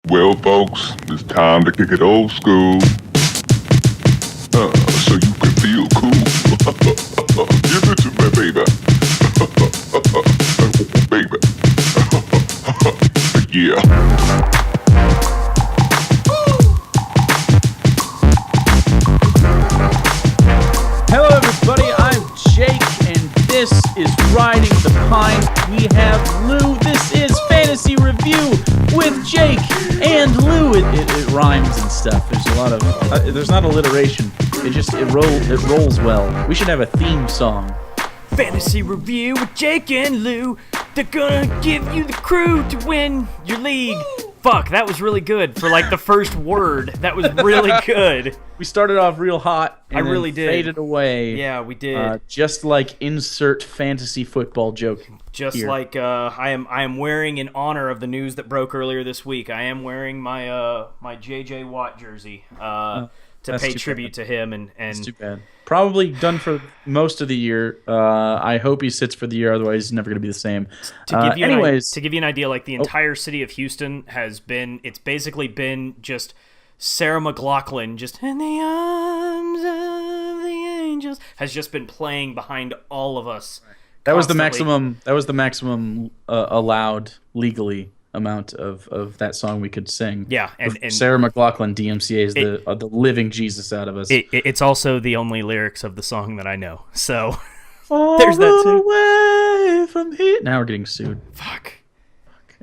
Well, folks, it's time to kick it old school. So you can feel cool. Give it to me, baby. Baby. Yeah. Hello, everybody. I'm Jake, and this is Riding the Pine. We have Lou. This is Fantasy Review with Jake and Lou. It rhymes and stuff. There's a lot of there's not alliteration. It rolls well. We should have a theme song. Fantasy Review with Jake and Lou. They're gonna give you the crew to win your league. Fuck, that was really good for like the first word. That was really good. We started off real hot and I really then did. faded away. Yeah, we did. Just like insert fantasy football joke. Just here. like I am wearing in honor of the news that broke earlier this week. I am wearing my my J.J. Watt jersey to pay tribute to him. And That's too bad. Probably done for most of the year. I hope he sits for the year, otherwise he's never going to be the same. To give you an idea, like the entire city of Houston it's basically been just Sarah McLachlan, just in the arms of the angels, has just been playing behind all of us. That was constantly. the maximum allowed legally amount of that song we could sing. Yeah, and Sarah McLachlan DMCA is the living Jesus out of us. It's also the only lyrics of the song that I know. So Far there's that too. away from here. Now we're getting sued. Fuck.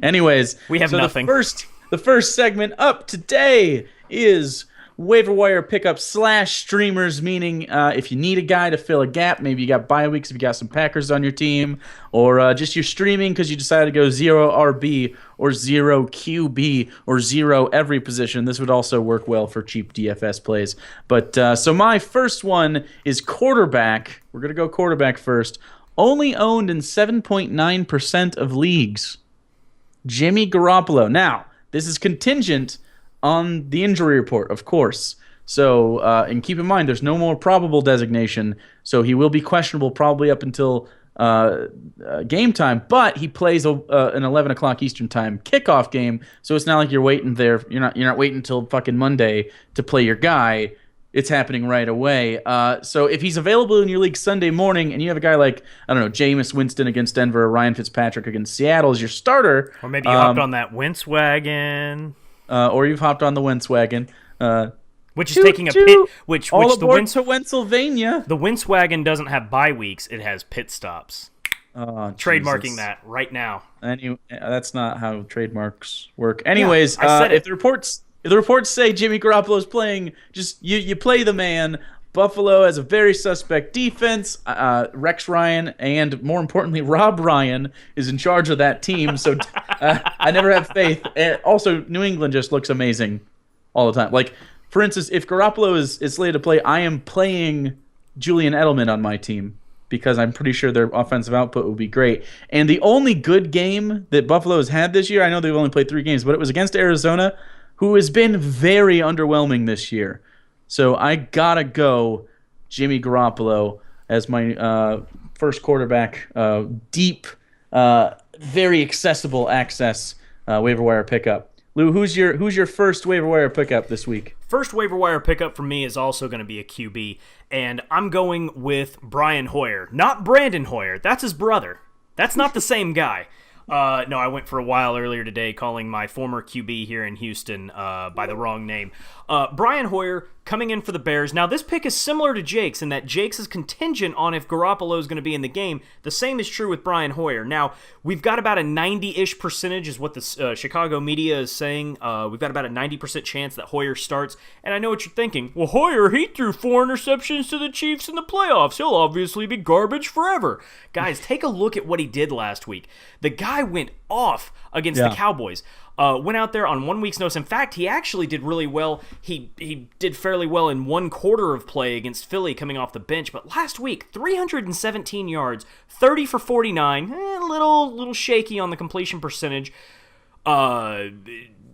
Anyways, We have nothing. The first segment up today is waiver wire pickup / streamers, meaning if you need a guy to fill a gap, maybe you got bye weeks if you got some Packers on your team, or just you're streaming because you decided to go 0 RB or 0 QB or 0 every position. This would also work well for cheap DFS plays. But so my first one is quarterback. We're going to go quarterback first. Only owned in 7.9% of leagues. Jimmy Garoppolo. Now, this is contingent on the injury report, of course. So, and keep in mind, there's no more probable designation, so he will be questionable probably up until game time. But he plays an 11 o'clock Eastern time kickoff game, so it's not like you're waiting there. You're not waiting until fucking Monday to play your guy. It's happening right away. So if he's available in your league Sunday morning, and you have a guy like, I don't know, Jameis Winston against Denver, or Ryan Fitzpatrick against Seattle as your starter, Or maybe you hopped on that Wentz wagon. or you've hopped on the Wentz wagon, Which is taking a pit. Which all the aboard Wentz to Pennsylvania. the Wentz wagon doesn't have bye weeks. It has pit stops. Trademarking Jesus. that right now. That's not how trademarks work. Anyways, I said it. if the reports say Jimmy Garoppolo's playing, just you play the man. Buffalo has a very suspect defense. Rex Ryan and, more importantly, Rob Ryan is in charge of that team. So I never have faith. And also, New England just looks amazing all the time. Like, for instance, if Garoppolo is slated to play, I am playing Julian Edelman on my team because I'm pretty sure their offensive output will be great. And the only good game that Buffalo has had this year, I know they've only played 3 games, but it was against Arizona, who has been very underwhelming this year. So I gotta go Jimmy Garoppolo as my first quarterback, deep, very accessible access waiver wire pickup. Lou, who's your first waiver wire pickup this week? First waiver wire pickup for me is also going to be a QB, and I'm going with Brian Hoyer, not Brandon Hoyer. That's his brother. That's not the same guy. No, I went for a while earlier today calling my former QB here in Houston by the wrong name. Brian Hoyer coming in for the Bears. Now, this pick is similar to Jake's in that Jake's is contingent on if Garoppolo is going to be in the game. The same is true with Brian Hoyer. Now, we've got about a 90-ish percentage is what the Chicago media is saying. We've got about a 90% chance that Hoyer starts. And I know what you're thinking. Well, Hoyer, he threw 4 interceptions to the Chiefs in the playoffs. He'll obviously be garbage forever. Guys, take a look at what he did last week. The guy went off against the Cowboys. Went out there on 1 week's notice. In fact, he actually did really well. He did fairly well in 1 quarter of play against Philly coming off the bench. But last week, 317 yards, 30 for 49. A little shaky on the completion percentage.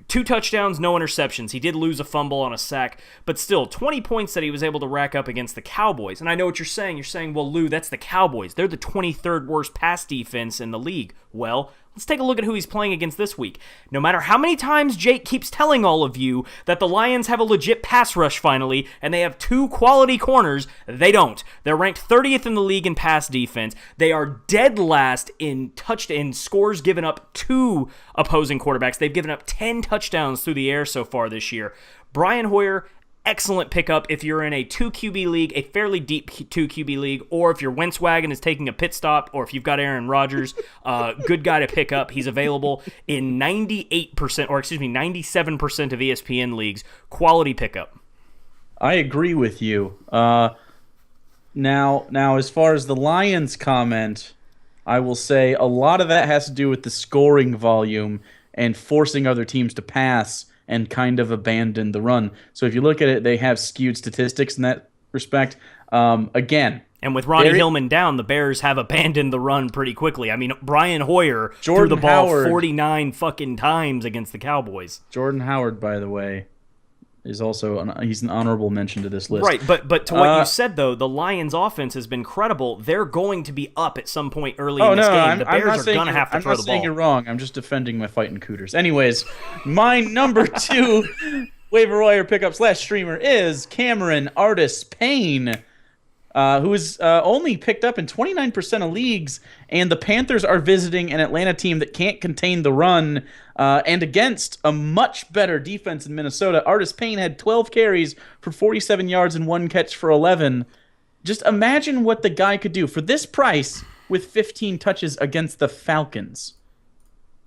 2 touchdowns, no interceptions. He did lose a fumble on a sack, but still 20 points that he was able to rack up against the Cowboys. And I know what you're saying. You're saying, well, Lou, that's the Cowboys. They're the 23rd worst pass defense in the league. Well, Let's take a look at who he's playing against this week. No matter how many times Jake keeps telling all of you that the Lions have a legit pass rush finally, and they have 2 quality corners, they don't. They're ranked 30th in the league in pass defense. They are dead last in scores given up to opposing quarterbacks. They've given up 10 touchdowns through the air so far this year. Brian Hoyer, excellent pickup if you're in a 2 QB league, a fairly deep 2 QB league, or if your Wentz wagon is taking a pit stop, or if you've got Aaron Rodgers, good guy to pick up. He's available in 97% of ESPN leagues. Quality pickup. I agree with you. Now, as far as the Lions comment, I will say a lot of that has to do with the scoring volume and forcing other teams to pass and kind of abandon the run. So if you look at it, they have skewed statistics in that respect. Again, and with Ronnie Hillman down, the Bears have abandoned the run pretty quickly. I mean, Brian Hoyer threw the ball 49 fucking times against the Cowboys. Jordan Howard, by the way, is also he's an honorable mention to this list. Right, but to what you said, though, the Lions' offense has been credible. They're going to be up at some point early in this game. The Bears are going to have to throw the ball. I'm not saying you're wrong. I'm just defending my fighting Cooters. Anyways, my number 2 waiver wire pickup / streamer is Cameron Artis Payne, who is only picked up in 29% of leagues, and the Panthers are visiting an Atlanta team that can't contain the run, and against a much better defense in Minnesota. Artis Payne had 12 carries for 47 yards and 1 catch for 11. Just imagine what the guy could do for this price with 15 touches against the Falcons.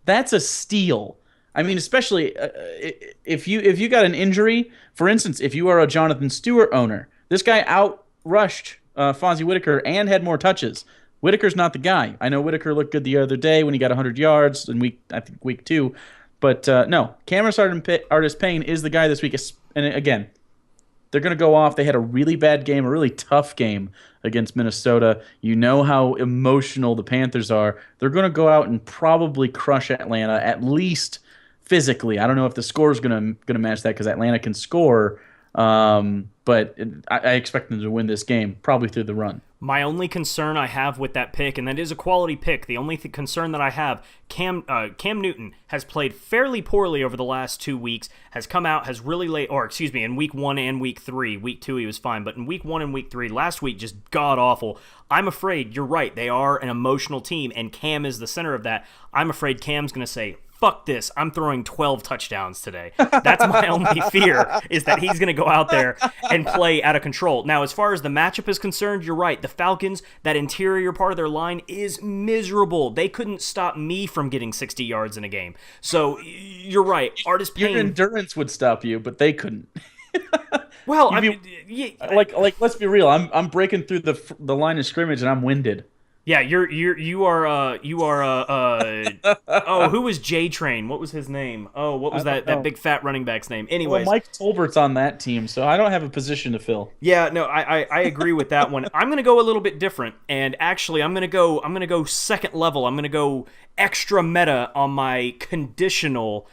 That's a steal. I mean, especially if you got an injury. For instance, if you are a Jonathan Stewart owner, this guy outrushed Fonzie Whitaker and had more touches. Whitaker's not the guy. I know Whitaker looked good the other day when he got 100 yards in week 2. But no, Cameron Artis Payne is the guy this week. And again, they're going to go off. They had a really bad game, a really tough game against Minnesota. You know how emotional the Panthers are. They're going to go out and probably crush Atlanta, at least physically. I don't know if the score is going to match that because Atlanta can score. But I expect them to win this game, probably through the run. My only concern I have with that pick, and that is a quality pick, the only concern that I have, Cam Newton has played fairly poorly over the last 2 weeks, has come out, has really in week 1 and week 3. Week 2 he was fine, but in week 1 and week 3, last week just god-awful. I'm afraid, you're right, they are an emotional team, and Cam is the center of that. I'm afraid Cam's going to say, fuck this, I'm throwing 12 touchdowns today. That's my only fear, is that he's going to go out there and play out of control. Now, as far as the matchup is concerned, you're right. The Falcons, that interior part of their line is miserable. They couldn't stop me from getting 60 yards in a game. So, you're right. Artis Payne... Your endurance would stop you, but they couldn't. Well, let's be real. I'm breaking through the line of scrimmage and I'm winded. Yeah, you are oh, who was J Train? What was his name? Oh, what was that big fat running back's name? Anyways, well, Mike Tolbert's on that team, so I don't have a position to fill. Yeah, no, I agree with that one. I'm gonna go a little bit different, and actually, I'm gonna go second level. I'm gonna go extra meta on my conditional.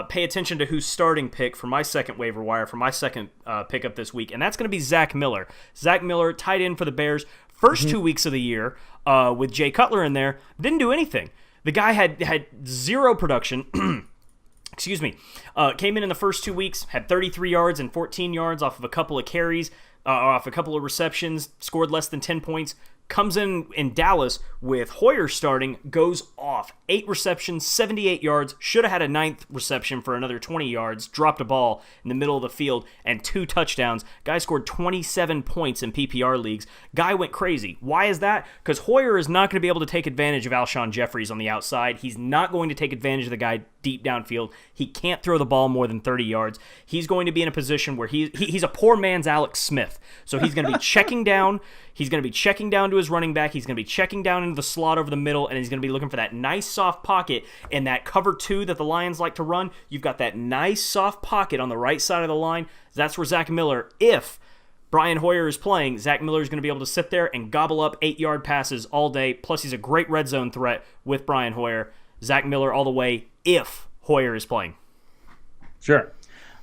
Pay attention to who's starting pick for my second waiver wire for my second pickup this week, and that's going to be Zach Miller. Zach Miller, tight end for the Bears. First 2 weeks of the year with Jay Cutler in there, didn't do anything. The guy had zero production. Excuse me. Came in the first 2 weeks, had 33 yards and 14 yards off of a couple of carries, off a couple of receptions, scored less than 10 points. Comes in Dallas with Hoyer starting, goes off. 8 receptions, 78 yards, should have had a 9th reception for another 20 yards, dropped a ball in the middle of the field, and 2 touchdowns. Guy scored 27 points in PPR leagues. Guy went crazy. Why is that? Because Hoyer is not going to be able to take advantage of Alshon Jeffries on the outside. He's not going to take advantage of the guy deep downfield. He can't throw the ball more than 30 yards. He's going to be in a position where he's a poor man's Alex Smith. So he's going to be checking down. He's going to be checking down to his running back. He's going to be checking down into the slot over the middle, and he's going to be looking for that nice soft pocket in that cover 2 that the Lions like to run. You've got that nice soft pocket on the right side of the line. That's where Zach Miller, if Brian Hoyer is playing, Zach Miller is going to be able to sit there and gobble up 8-yard passes all day. Plus, he's a great red zone threat with Brian Hoyer. Zach Miller all the way if Hoyer is playing. Sure.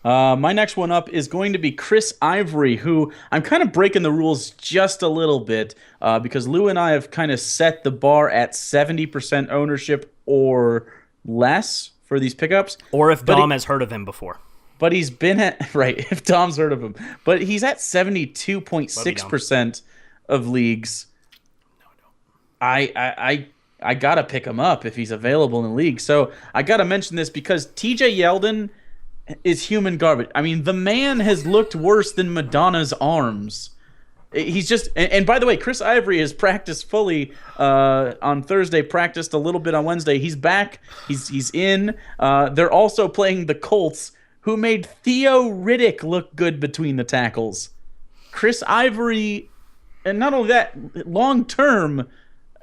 My next one up is going to be Chris Ivory, who I'm kind of breaking the rules just a little bit because Lou and I have kind of set the bar at 70% ownership or less for these pickups. Or if Dom has heard of him before. But he's been at, right, if Dom's heard of him. But he's at 72.6% of leagues. I got to pick him up if he's available in the league. So I got to mention this because TJ Yeldon is human garbage. I mean, the man has looked worse than Madonna's arms. He's just, and by the way, Chris Ivory has practiced fully on Thursday, practiced a little bit on Wednesday. He's back. He's in. They're also playing the Colts, who made Theo Riddick look good between the tackles. Chris Ivory, and not only that, long term,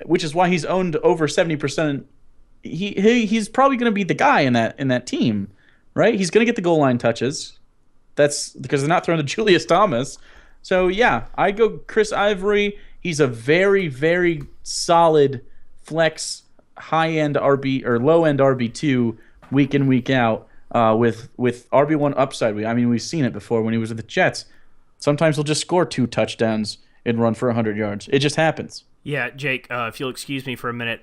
which is why he's owned over 70%. He's probably going to be the guy in that team, right? He's going to get the goal line touches. That's because they're not throwing to Julius Thomas. So yeah, I go Chris Ivory. He's a very, very solid flex, high end RB or low end RB2 week in week out with RB1 upside. I mean, we've seen it before when he was with the Jets. Sometimes he'll just score 2 touchdowns and run for 100 yards. It just happens. Yeah, Jake, if you'll excuse me for a minute,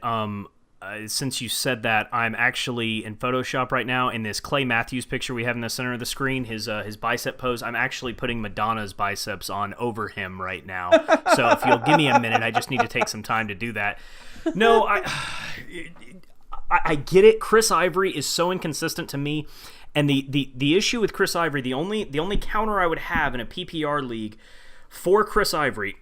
since you said that, I'm actually in Photoshop right now. In this Clay Matthews picture we have in the center of the screen, his bicep pose, I'm actually putting Madonna's biceps on over him right now. So if you'll give me a minute, I just need to take some time to do that. No, I get it. Chris Ivory is so inconsistent to me. And the issue with Chris Ivory, the only counter I would have in a PPR league for Chris Ivory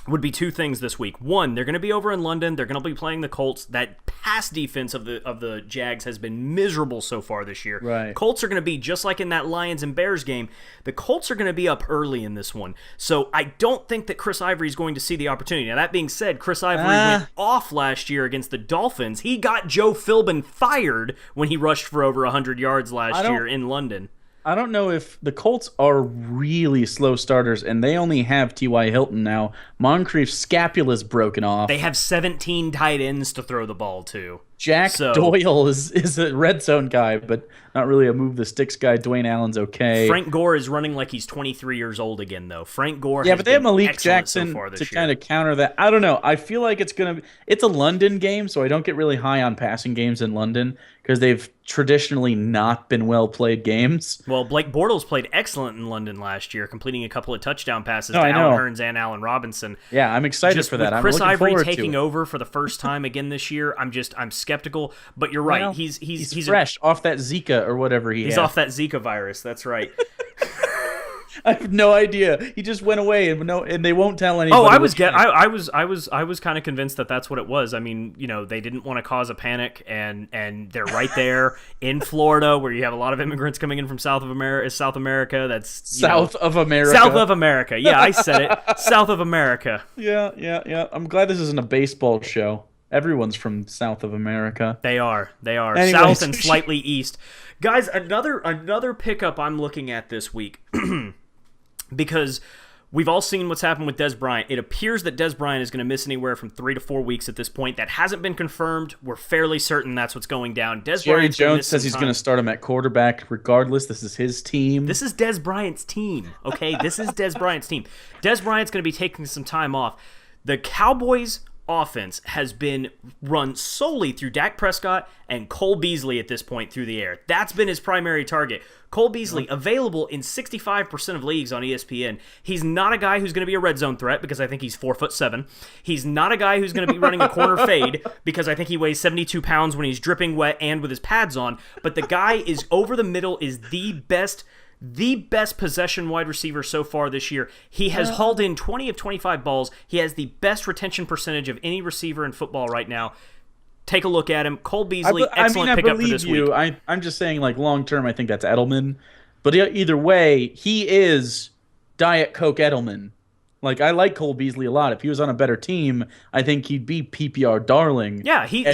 would be 2 things this week. One, they're going to be over in London. They're going to be playing the Colts. That pass defense of the Jags has been miserable so far this year. Right. Colts are going to be just like in that Lions and Bears game. The Colts are going to be up early in this one. So I don't think that Chris Ivory is going to see the opportunity. Now, that being said, Chris Ivory went off last year against the Dolphins. He got Joe Philbin fired when he rushed for over 100 yards last year in London. I don't know if the Colts are really slow starters, and they only have T.Y. Hilton now. Moncrief's scapula's broken off. They have 17 tight ends to throw the ball to. Jack Doyle is a red zone guy, but not really a move the sticks guy. Dwayne Allen's okay. Frank Gore is running like he's 23 years old again, though. Frank Gore, but they have Malik Jackson to kind of counter that. I don't know. I feel like it's a London game, so I don't get really high on passing games in London because they've traditionally not been well played games. Well, Blake Bortles played excellent in London last year, completing a couple of touchdown passes to Alan Hearns and Allen Robinson. Yeah, I'm excited for that. With Chris Ivory taking over for the first time again this year, I'm skeptical. But you're right. He's fresh off that Zika or whatever he had. He's off that Zika virus. That's right. I have no idea. He just went away, and they won't tell anybody. Oh, I was kind of convinced that that's what it was. I mean, they didn't want to cause a panic, and they're right there in Florida, where you have a lot of immigrants coming in from South America. That's South of America. South of America. Yeah, I said it. South of America. Yeah. I'm glad this isn't a baseball show. Everyone's from South of America. They are. Anyways, South and slightly east. Guys, another pickup I'm looking at this week because we've all seen what's happened with Dez Bryant. It appears that Dez Bryant is going to miss anywhere from 3 to 4 weeks at this point. That hasn't been confirmed. We're fairly certain that's what's going down. Jerry Jones says he's going to start him at quarterback regardless. This is his team. This is Dez Bryant's team, okay? This is Dez Bryant's team. Dez Bryant's going to be taking some time off. The Cowboys' offense has been run solely through Dak Prescott and Cole Beasley at this point through the air. That's been his primary target. Cole Beasley, available in 65% of leagues on ESPN. He's not a guy who's going to be a red zone threat because I think he's 4'7". He's not a guy who's going to be running a corner fade because I think he weighs 72 pounds when he's dripping wet and with his pads on. But the guy is over the middle, is the best possession wide receiver so far this year. He has hauled in 20 of 25 balls. He has the best retention percentage of any receiver in football right now. Take a look at him. Cole Beasley, excellent pickup for this week. I'm just saying, like, long term, I think that's Edelman. But either way, he is Diet Coke Edelman. Like, I like Cole Beasley a lot. If he was on a better team, I think he'd be PPR darling. Yeah, he's the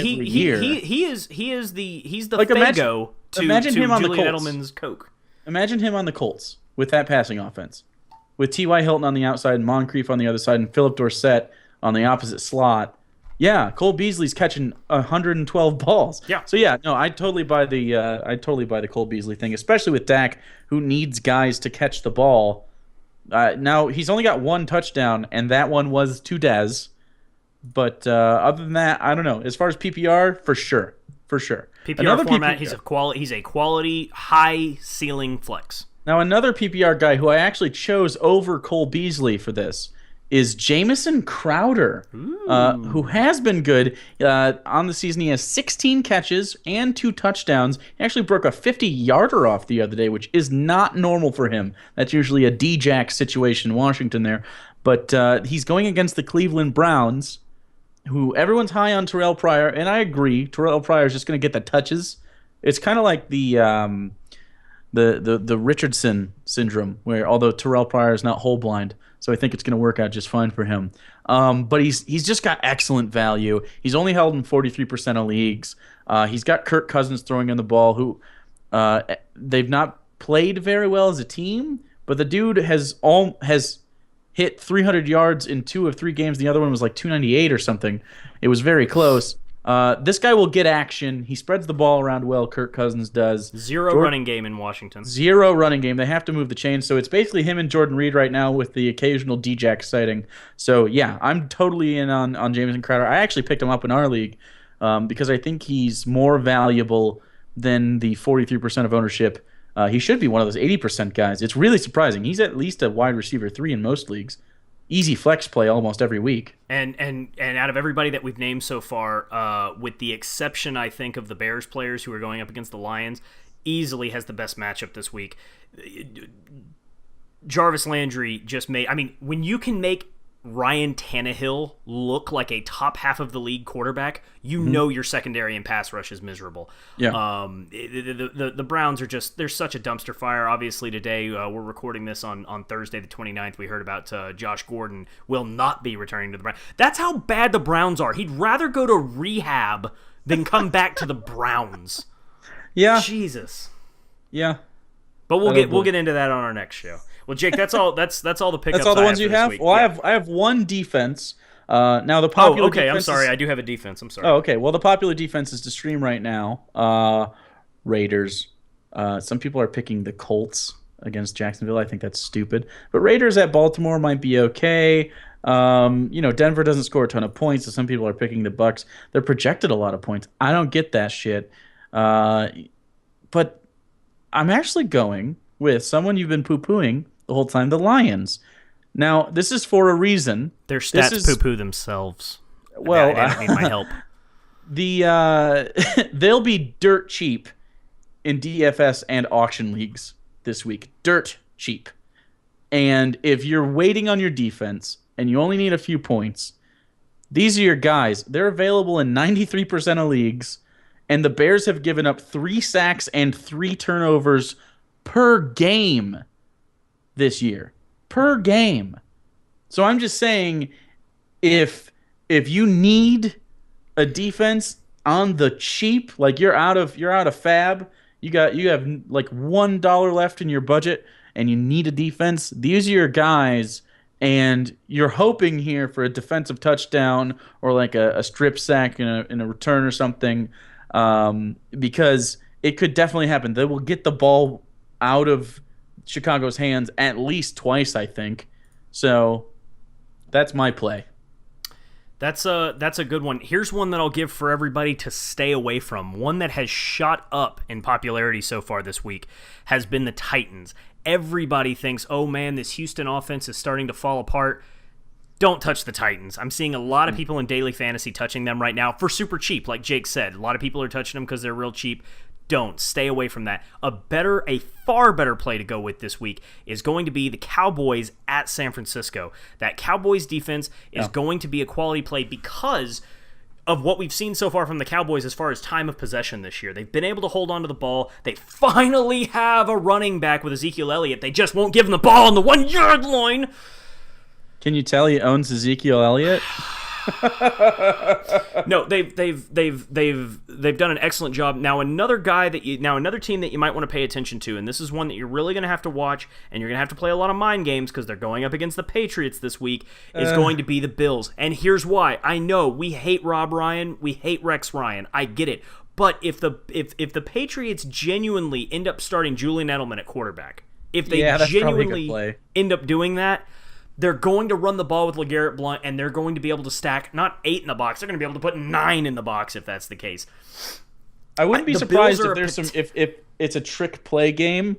like, Fago to Julian Edelman's Coke. Imagine him on the Colts with that passing offense, with T.Y. Hilton on the outside, and Moncrief on the other side, and Philip Dorsett on the opposite slot. Yeah, Cole Beasley's catching 112 balls. Yeah. So yeah, no, I totally buy the Cole Beasley thing, especially with Dak, who needs guys to catch the ball. Now he's only got one touchdown, and that one was to Dez. But other than that, I don't know. As far as PPR, for sure. PPR Another format, PPR. he's a quality, high ceiling flex. Now another PPR guy who I actually chose over Cole Beasley for this is Jamison Crowder, who has been good on the season. He has 16 catches and 2 touchdowns. He actually broke a 50-yarder off the other day, which is not normal for him. That's usually a D-Jack situation in Washington there. But he's going against the Cleveland Browns, who everyone's high on Terrell Pryor, and I agree. Terrell Pryor is just going to get the touches. It's kind of like the Richardson syndrome, where although Terrell Pryor is not whole blind, so I think it's going to work out just fine for him. But he's just got excellent value. He's only held in 43% of leagues. He's got Kirk Cousins throwing in the ball, who they've not played very well as a team, but the dude has hit 300 yards in 2 of 3 games. The other one was like 298 or something. It was very close. This guy will get action. He spreads the ball around well, Kirk Cousins does. Zero running game in Washington. Zero running game. They have to move the chains. So it's basically him and Jordan Reed right now with the occasional D-Jack sighting. So, yeah, I'm totally in on Jamison Crowder. I actually picked him up in our league because I think he's more valuable than the 43% of ownership. He should be one of those 80% guys. It's really surprising. He's at least a wide receiver 3 in most leagues. Easy flex play almost every week. And out of everybody that we've named so far, with the exception, I think, of the Bears players who are going up against the Lions, easily has the best matchup this week. Jarvis Landry just made... I mean, when you can make Ryan Tannehill look like a top half of the league quarterback, you know your secondary and pass rush is miserable. Yeah. The Browns are just, they're such a dumpster fire. Obviously today, we're recording this on Thursday the 29th. We heard about Josh Gordon will not be returning to the Browns. That's how bad the Browns are. He'd rather go to rehab than come back to the Browns. Yeah. Jesus. Yeah. But we'll get into that on our next show. Well, Jake, that's all. That's all the pickups. That's all the ones you for this have. week. Well, Yeah. I have one defense. Now the popular. Okay. I'm defense sorry. is- I do have a defense. I'm sorry. Oh, okay. Well, the popular defense is to stream right now. Raiders. Some people are picking the Colts against Jacksonville. I think that's stupid. But Raiders at Baltimore might be okay. Denver doesn't score a ton of points, so some people are picking the Bucks. They're projected a lot of points. I don't get that shit. But I'm actually going with someone you've been poo-pooing the whole time, the Lions. Now, this is for a reason. Their stats poo-poo themselves. Well, I don't need my help. They'll be dirt cheap in DFS and auction leagues this week. Dirt cheap. And if you're waiting on your defense and you only need a few points, these are your guys. They're available in 93% of leagues, and the Bears have given up 3 sacks and 3 turnovers per game this year. Per game. So I'm just saying, if you need a defense on the cheap, like you're out of fab, you have like $1 left in your budget, and you need a defense, these are your guys, and you're hoping here for a defensive touchdown or like a strip sack in a return or something, because it could definitely happen. They will get the ball out of Chicago's hands at least twice, I think. So that's my play. That's a good one. Here's one that I'll give for everybody to stay away from. One that has shot up in popularity so far this week has been the Titans. Everybody thinks, oh man, this Houston offense is starting to fall apart. Don't touch the Titans. I'm seeing a lot of people in daily fantasy touching them right now for super cheap, like Jake said. A lot of people are touching them because they're real cheap. Don't. Stay away from that. A far better play to go with this week is going to be the Cowboys at San Francisco. That Cowboys defense is going to be a quality play because of what we've seen so far from the Cowboys as far as time of possession this year. They've been able to hold on to the ball. They finally have a running back with Ezekiel Elliott. They just won't give him the ball on the 1-yard line. Can you tell he owns Ezekiel Elliott? No, they've done an excellent job. Now another team that you might want to pay attention to, and this is one that you're really going to have to watch, and you're going to have to play a lot of mind games because they're going up against the Patriots this week, is going to be the Bills. And here's why. I know we hate Rob Ryan, we hate Rex Ryan. I get it. But if the Patriots genuinely end up starting Julian Edelman at quarterback, if they genuinely end up doing that, they're going to run the ball with LeGarrette Blount, and they're going to be able to stack not 8 in the box. They're going to be able to put 9 in the box if that's the case. I wouldn't be surprised if there's if it's a trick play game.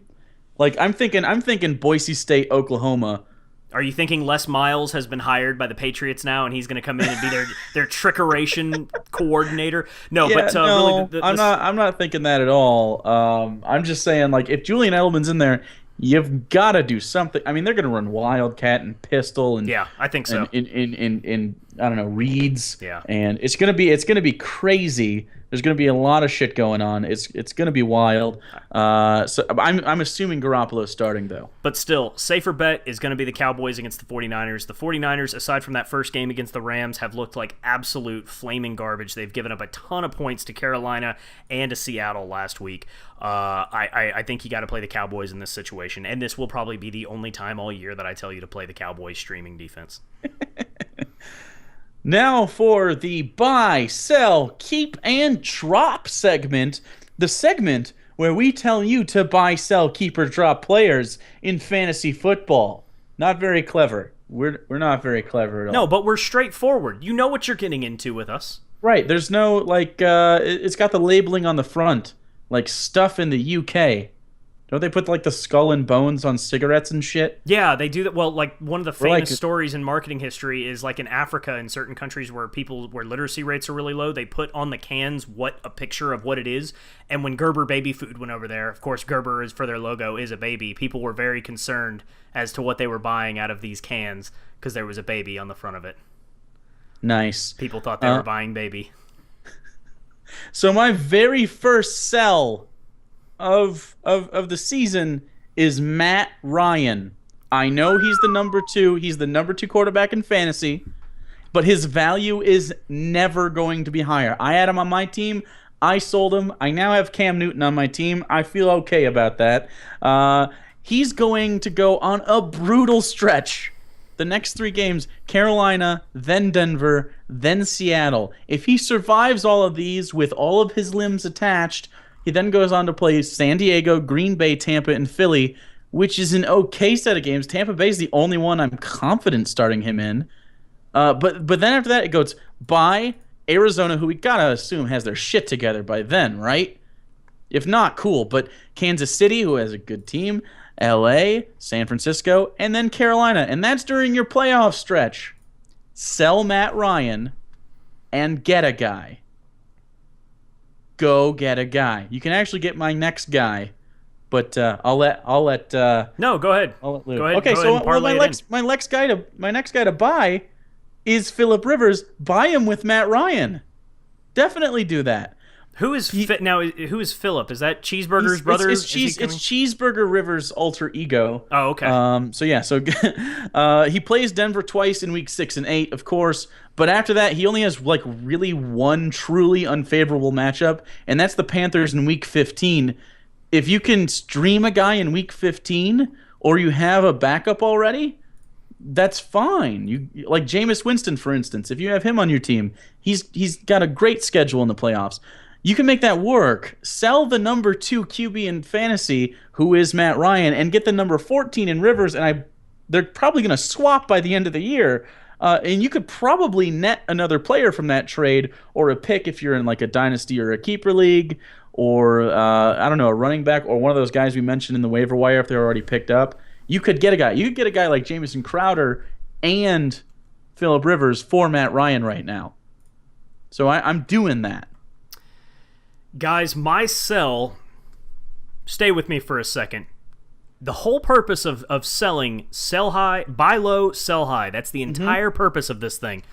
Like I'm thinking Boise State, Oklahoma. Are you thinking Les Miles has been hired by the Patriots now, and he's going to come in and be their trickeration coordinator? No, Yeah, but no, really, I'm not thinking that at all. I'm just saying, like, if Julian Edelman's in there, you've got to do something. I mean, they're going to run Wildcat and Pistol, and yeah, I think so. In I don't know, reads. Yeah, and it's gonna be crazy. There's gonna be a lot of shit going on. It's gonna be wild. So I'm assuming Garoppolo's starting though. But still, safer bet is going to be the Cowboys against the 49ers. The 49ers, aside from that first game against the Rams, have looked like absolute flaming garbage. They've given up a ton of points to Carolina and to Seattle last week. I think you got to play the Cowboys in this situation, and this will probably be the only time all year that I tell you to play the Cowboys streaming defense. Now for the buy, sell, keep, and drop segment. The segment where we tell you to buy, sell, keep, or drop players in fantasy football. Not very clever. We're not very clever at all. No, but we're straightforward. You know what you're getting into with us. Right. There's no, like, it's got the labeling on the front. Like stuff in the UK. Don't they put like the skull and bones on cigarettes and shit? Yeah, they do that. Well, like one of the famous stories in marketing history is like in Africa, in certain countries where literacy rates are really low, they put on the cans a picture of what it is. And when Gerber baby food went over there, of course Gerber is for their logo is a baby. People were very concerned as to what they were buying out of these cans because there was a baby on the front of it. Nice. People thought they were buying baby. So my very first sell of the season is Matt Ryan. I know he's the number 2. He's the number 2 quarterback in fantasy, but his value is never going to be higher. I had him on my team. I sold him. I now have Cam Newton on my team. I feel okay about that. He's going to go on a brutal stretch. The next 3 games, Carolina, then Denver, then Seattle. If he survives all of these with all of his limbs attached, he then goes on to play San Diego, Green Bay, Tampa, and Philly, which is an okay set of games. Tampa Bay is the only one I'm confident starting him in. But then after that, it goes by Arizona, who we gotta assume has their shit together by then, right? If not, cool. But Kansas City, who has a good team, LA, San Francisco, and then Carolina. And that's during your playoff stretch. Sell Matt Ryan and get a guy. Go get a guy. You can actually get my next guy, but I'll let No, go ahead. I'll let Lou. Go ahead. Okay, go so ahead and my next guy to buy is Phillip Rivers. Buy him with Matt Ryan. Definitely do that. Who is Who is Phillip? Is that Cheeseburger's brother? It's Cheeseburger Rivers' alter ego. Oh, okay. So he plays Denver twice in week 6 and 8, of course. But after that, he only has like really one truly unfavorable matchup, and that's the Panthers in week 15. If you can stream a guy in week 15, or you have a backup already, that's fine. You like Jameis Winston, for instance. If you have him on your team, he's got a great schedule in the playoffs. You can make that work. Sell the number 2 QB in fantasy, who is Matt Ryan, and get the number 14 in Rivers, and they're probably going to swap by the end of the year. And you could probably net another player from that trade, or a pick if you're in like a dynasty or a keeper league, or I don't know, a running back, or one of those guys we mentioned in the waiver wire if they're already picked up. You could get a guy. You could get a guy like Jamison Crowder and Phillip Rivers for Matt Ryan right now. So I'm doing that. Guys, my sell, stay with me for a second. The whole purpose of selling, sell high, buy low, sell high. That's the entire purpose of this thing.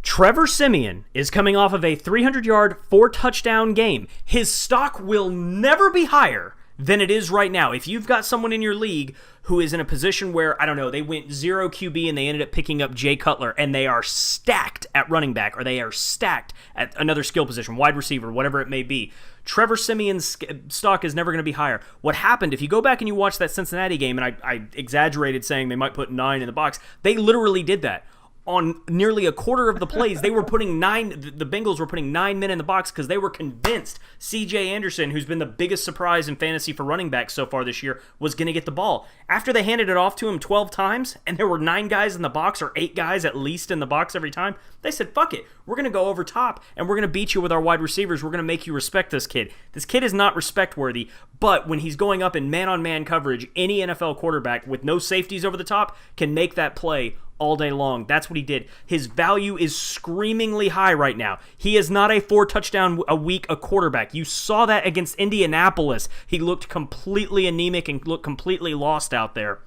Trevor Siemian is coming off of a 300-yard, 4-touchdown game. His stock will never be higher than it is right now. If you've got someone in your league who is in a position where, I don't know, they went 0 QB and they ended up picking up Jay Cutler and they are stacked at running back or they are stacked at another skill position, wide receiver, whatever it may be, Trevor Siemian's stock is never going to be higher. What happened, if you go back and you watch that Cincinnati game, and I exaggerated saying they might put 9 in the box, they literally did that. On nearly a quarter of the plays, they were putting 9. The Bengals were putting 9 men in the box because they were convinced C.J. Anderson, who's been the biggest surprise in fantasy for running backs so far this year, was going to get the ball. After they handed it off to him 12 times, and there were 9 guys in the box, or 8 guys at least in the box every time, they said, fuck it. We're going to go over top, and we're going to beat you with our wide receivers. We're going to make you respect this kid. This kid is not respect-worthy, but when he's going up in man-on-man coverage, any NFL quarterback with no safeties over the top can make that play all day long. That's what he did. His value is screamingly high right now. He is not a 4-touchdown-a-week quarterback. You saw that against Indianapolis. He looked completely anemic and looked completely lost out there.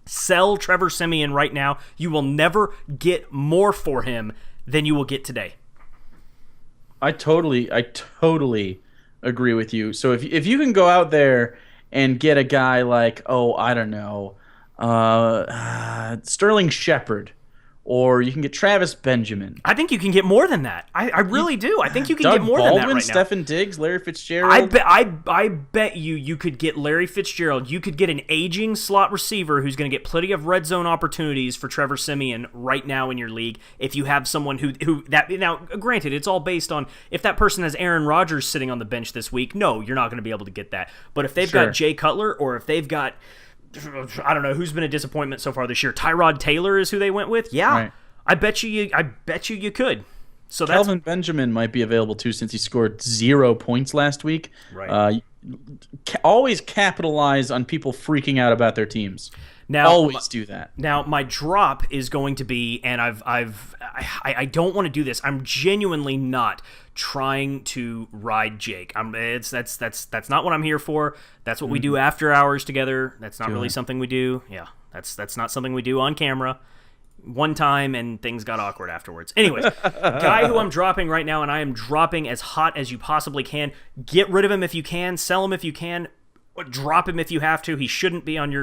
Sell Trevor Siemian right now. You will never get more for him than you will get today. I totally agree with you. So if you can go out there and get a guy like, I don't know, Sterling Shepard, or you can get Travis Benjamin. I think you can get more than that. I really do. I think you can get more Baldwin, than that right now. Stefan Diggs, Larry Fitzgerald. I bet you could get Larry Fitzgerald. You could get an aging slot receiver who's going to get plenty of red zone opportunities for Trevor Siemian right now in your league. If you have someone who that now, granted, it's all based on if that person has Aaron Rodgers sitting on the bench this week. No, you're not going to be able to get that. But if they've got Jay Cutler, or if they've got, I don't know who's been a disappointment so far this year. Tyrod Taylor is who they went with. Yeah, right. I bet you could. So Kelvin Benjamin might be available too, since he scored 0 points last week. Right. Always capitalize on people freaking out about their teams. Now, always do that. Now, my drop is going to be, and I don't want to do this. I'm genuinely not trying to ride Jake. That's not what I'm here for. That's what we do after hours together. That's not really something we do. Yeah, that's not something we do on camera. One time, and things got awkward afterwards. Anyways, guy who I'm dropping right now, and I am dropping as hot as you possibly can. Get rid of him if you can. Sell him if you can. Drop him if you have to. He shouldn't be on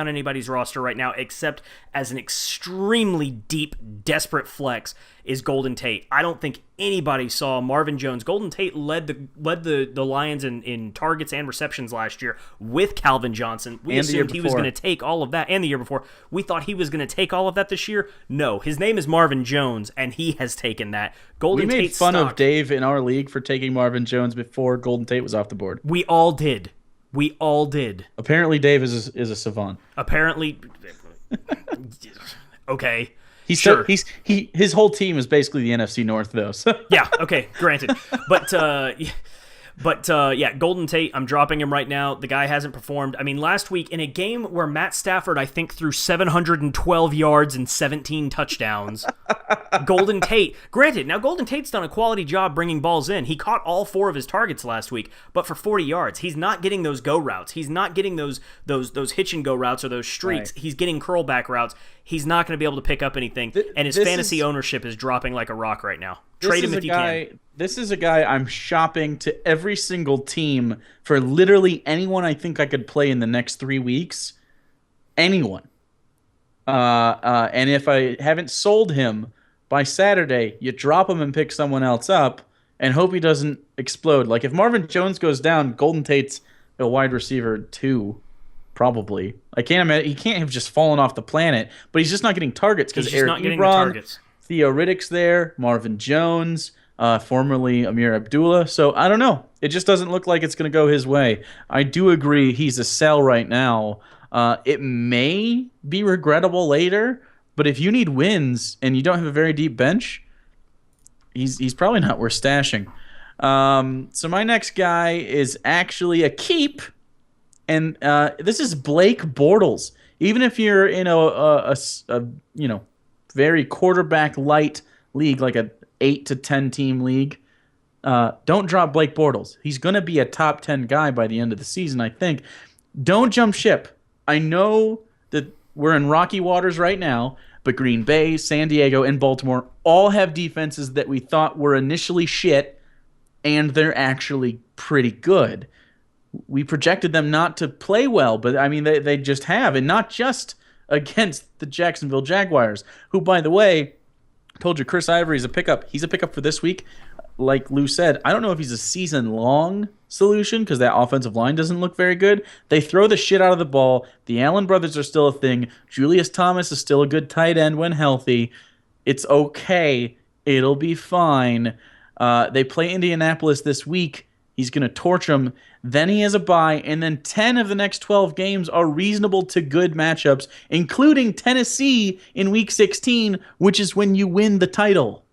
anybody's roster right now, except as an extremely deep, desperate flex is Golden Tate. I don't think anybody saw Marvin Jones. Golden Tate led the Lions in targets and receptions last year with Calvin Johnson. We assumed he was going to take all of that, and the year before. We thought he was going to take all of that this year. No, his name is Marvin Jones, and he has taken that. We made fun of Dave in our league for taking Marvin Jones before Golden Tate was off the board. We all did. We all did. Apparently, Dave is a savant. Apparently, okay. His whole team is basically the NFC North, though. So. Yeah. Okay. Granted, but yeah, Golden Tate, I'm dropping him right now. The guy hasn't performed. I mean, last week in a game where Matt Stafford, I think, threw 712 yards and 17 touchdowns. Golden Tate. Granted, now Golden Tate's done a quality job bringing balls in. He caught all 4 of his targets last week, but for 40 yards. He's not getting those go routes. He's not getting those hitch and go routes or those streaks. Right. He's getting curl back routes. He's not going to be able to pick up anything, and his fantasy ownership is dropping like a rock right now. Trade him if you can. This is a guy I'm shopping to every single team for literally anyone I think I could play in the next 3 weeks. Anyone. And if I haven't sold him by Saturday, you drop him and pick someone else up and hope he doesn't explode. Like if Marvin Jones goes down, Golden Tate's a wide receiver 2. Probably. I can't imagine. He can't have just fallen off the planet, but he's just not getting targets because Eric Ebron, Theo Riddick's there, Marvin Jones, formerly Amir Abdullah. So I don't know. It just doesn't look like it's going to go his way. I do agree he's a sell right now. It may be regrettable later, but if you need wins and you don't have a very deep bench, he's probably not worth stashing. So my next guy is actually a keep. And this is Blake Bortles. Even if you're in a very quarterback light league, like a 8 to 10 team league, don't drop Blake Bortles. He's going to be a top 10 guy by the end of the season, I think. Don't jump ship. I know that we're in rocky waters right now, but Green Bay, San Diego, and Baltimore all have defenses that we thought were initially shit, and they're actually pretty good. we projected them not to play well, but I mean they just have, and not just against the Jacksonville Jaguars, who, by the way, told you Chris Ivory is a pickup. He's a pickup for this week. Like Lou said, I don't know if he's a season-long solution because that offensive line doesn't look very good. They throw the shit out of the ball. The Allen brothers are still a thing. Julius Thomas is still a good tight end when healthy. It's okay. It'll be fine. They play Indianapolis this week. He's going to torch them. Then he has a bye, and then 10 of the next 12 games are reasonable to good matchups, including Tennessee in Week 16, which is when you win the title.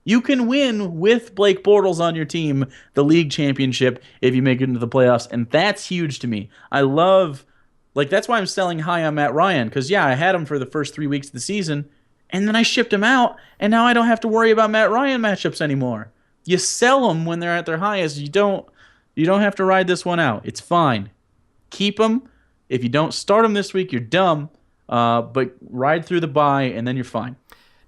You can win with Blake Bortles on your team the league championship if you make it into the playoffs, and that's huge to me. I love, that's why I'm selling high on Matt Ryan, because, yeah, I had him for the first 3 weeks of the season, and then I shipped him out, and now I don't have to worry about Matt Ryan matchups anymore. You sell them when they're at their highest. You don't have to ride this one out. It's fine. Keep them. If you don't start them this week, you're dumb, but ride through the bye, and then you're fine.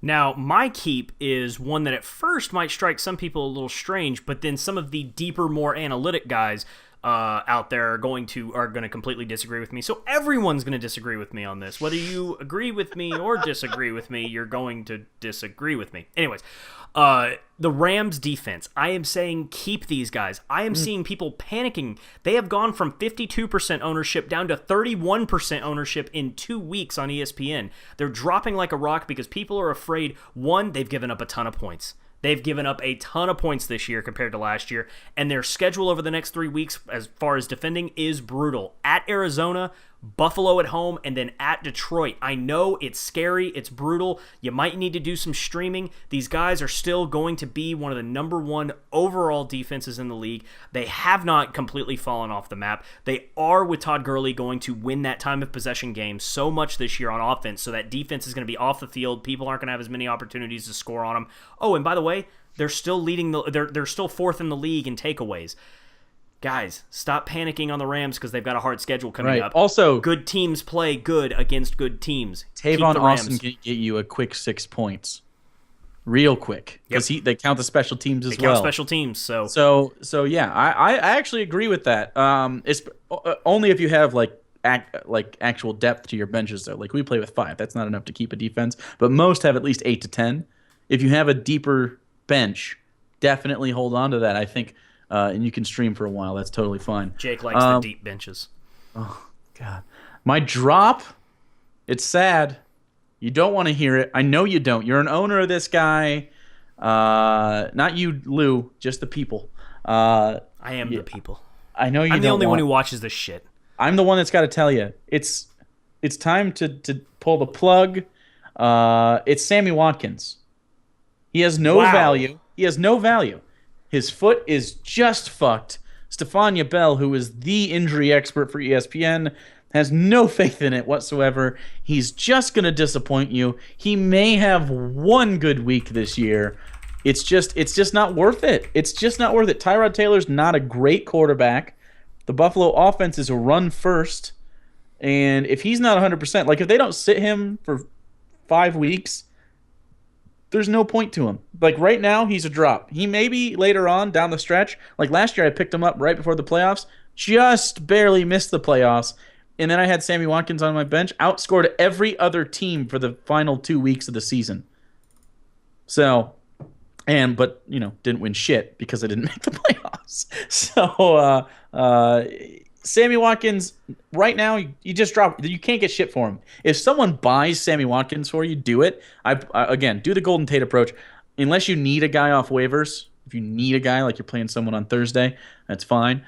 Now, my keep is one that at first might strike some people a little strange, but then some of the deeper, more analytic guys out there are going to completely disagree with me. So everyone's going to disagree with me on this. Whether you agree with me or disagree with me, you're going to disagree with me. Anyways, the Rams defense, I am saying keep these guys. I am seeing people panicking. They have gone from 52% ownership down to 31% ownership in 2 weeks on ESPN. They're dropping like a rock because people are afraid, one, they've given up a ton of points. They've given up a ton of points this year compared to last year, and their schedule over the next 3 weeks, as far as defending, is brutal. At Arizona, Buffalo at home, and then at Detroit. I know it's scary, it's brutal. You might need to do some streaming. These guys are still going to be one of the number one overall defenses in the league. They have not completely fallen off the map. They are, with Todd Gurley, going to win that time of possession game so much this year on offense, so that defense is going to be off the field. People aren't going to have as many opportunities to score on them. Oh, and by the way, they're still they're still fourth in the league in takeaways. Guys, stop panicking on the Rams because they've got a hard schedule coming up. Also, good teams play good against good teams. Tavon Austin can get you a quick 6 points, real quick, because they count the special teams as well. They count special teams, so yeah, I actually agree with that. It's only if you have actual depth to your benches though. Like we play with 5, that's not enough to keep a defense, but most have at least 8 to 10. If you have a deeper bench, definitely hold on to that. I think. And you can stream for a while. That's totally fine. Jake likes the deep benches. Oh, God. My drop, it's sad. You don't want to hear it. I know you don't. You're an owner of this guy. Not you, Lou, just the people. I am the people. I know you don't. I'm the only one who watches this shit. I'm the one that's got to tell you. It's time to pull the plug. It's Sammy Watkins. He has no value. He has no value. His foot is just fucked. Stefania Bell, who is the injury expert for ESPN, has no faith in it whatsoever. He's just going to disappoint you. He may have one good week this year. It's just not worth it. It's just not worth it. Tyrod Taylor's not a great quarterback. The Buffalo offense is a run first. And if he's not 100%, if they don't sit him for 5 weeks, there's no point to him. Right now, he's a drop. He may be later on down the stretch. Last year, I picked him up right before the playoffs. Just barely missed the playoffs. And then I had Sammy Watkins on my bench. Outscored every other team for the final 2 weeks of the season. But didn't win shit because I didn't make the playoffs. So, Sammy Watkins, right now, you just drop. You can't get shit for him. If someone buys Sammy Watkins for you, do it. Again, do the Golden Tate approach. Unless you need a guy off waivers, if you need a guy like you're playing someone on Thursday, that's fine.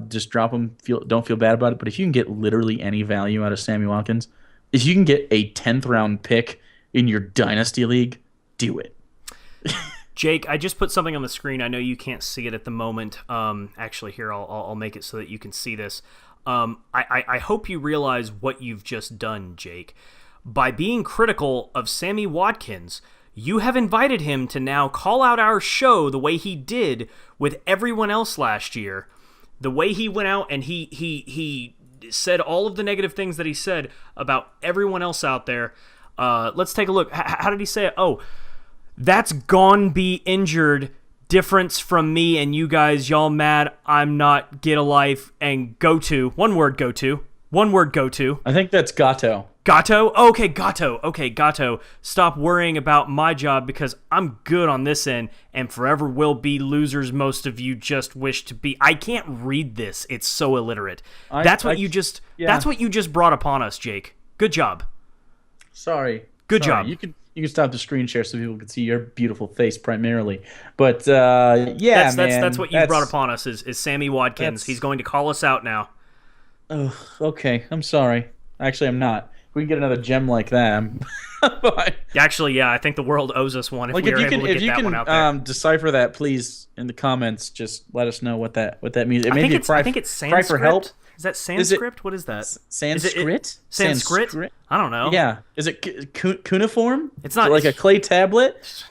Just drop him. Don't feel bad about it. But if you can get literally any value out of Sammy Watkins, if you can get a 10th round pick in your dynasty league, do it. Jake, I just put something on the screen. I know you can't see it at the moment. Actually, here, I'll make it so that you can see this. I hope you realize what you've just done, Jake. By being critical of Sammy Watkins, you have invited him to now call out our show the way he did with everyone else last year. The way he went out and he said all of the negative things that he said about everyone else out there. Let's take a look. How did he say it? Oh, that's gone be injured difference from me and you guys, y'all mad I'm not get a life and go to. One word go to. I think that's Gato. Gato? Okay, Gato. Stop worrying about my job because I'm good on this end and forever will be losers most of you just wish to be. I can't read this. It's so illiterate. That's what you just brought upon us, Jake. Good job. Sorry. Good job. You can stop the screen share so people can see your beautiful face primarily. But yeah, that's what you brought upon us is Sammy Watkins. He's going to call us out now. Oh, okay. I'm sorry. Actually, I'm not. If we can get another gem like that. Actually, yeah, I think the world owes us one. If you can decipher that, please in the comments, just let us know what that means. I think it's Sanskrit. Cry for help. Is that Sanskrit? What is that? Sanskrit? Sanskrit? I don't know. Yeah. Is it cuneiform? It's not like a clay tablet.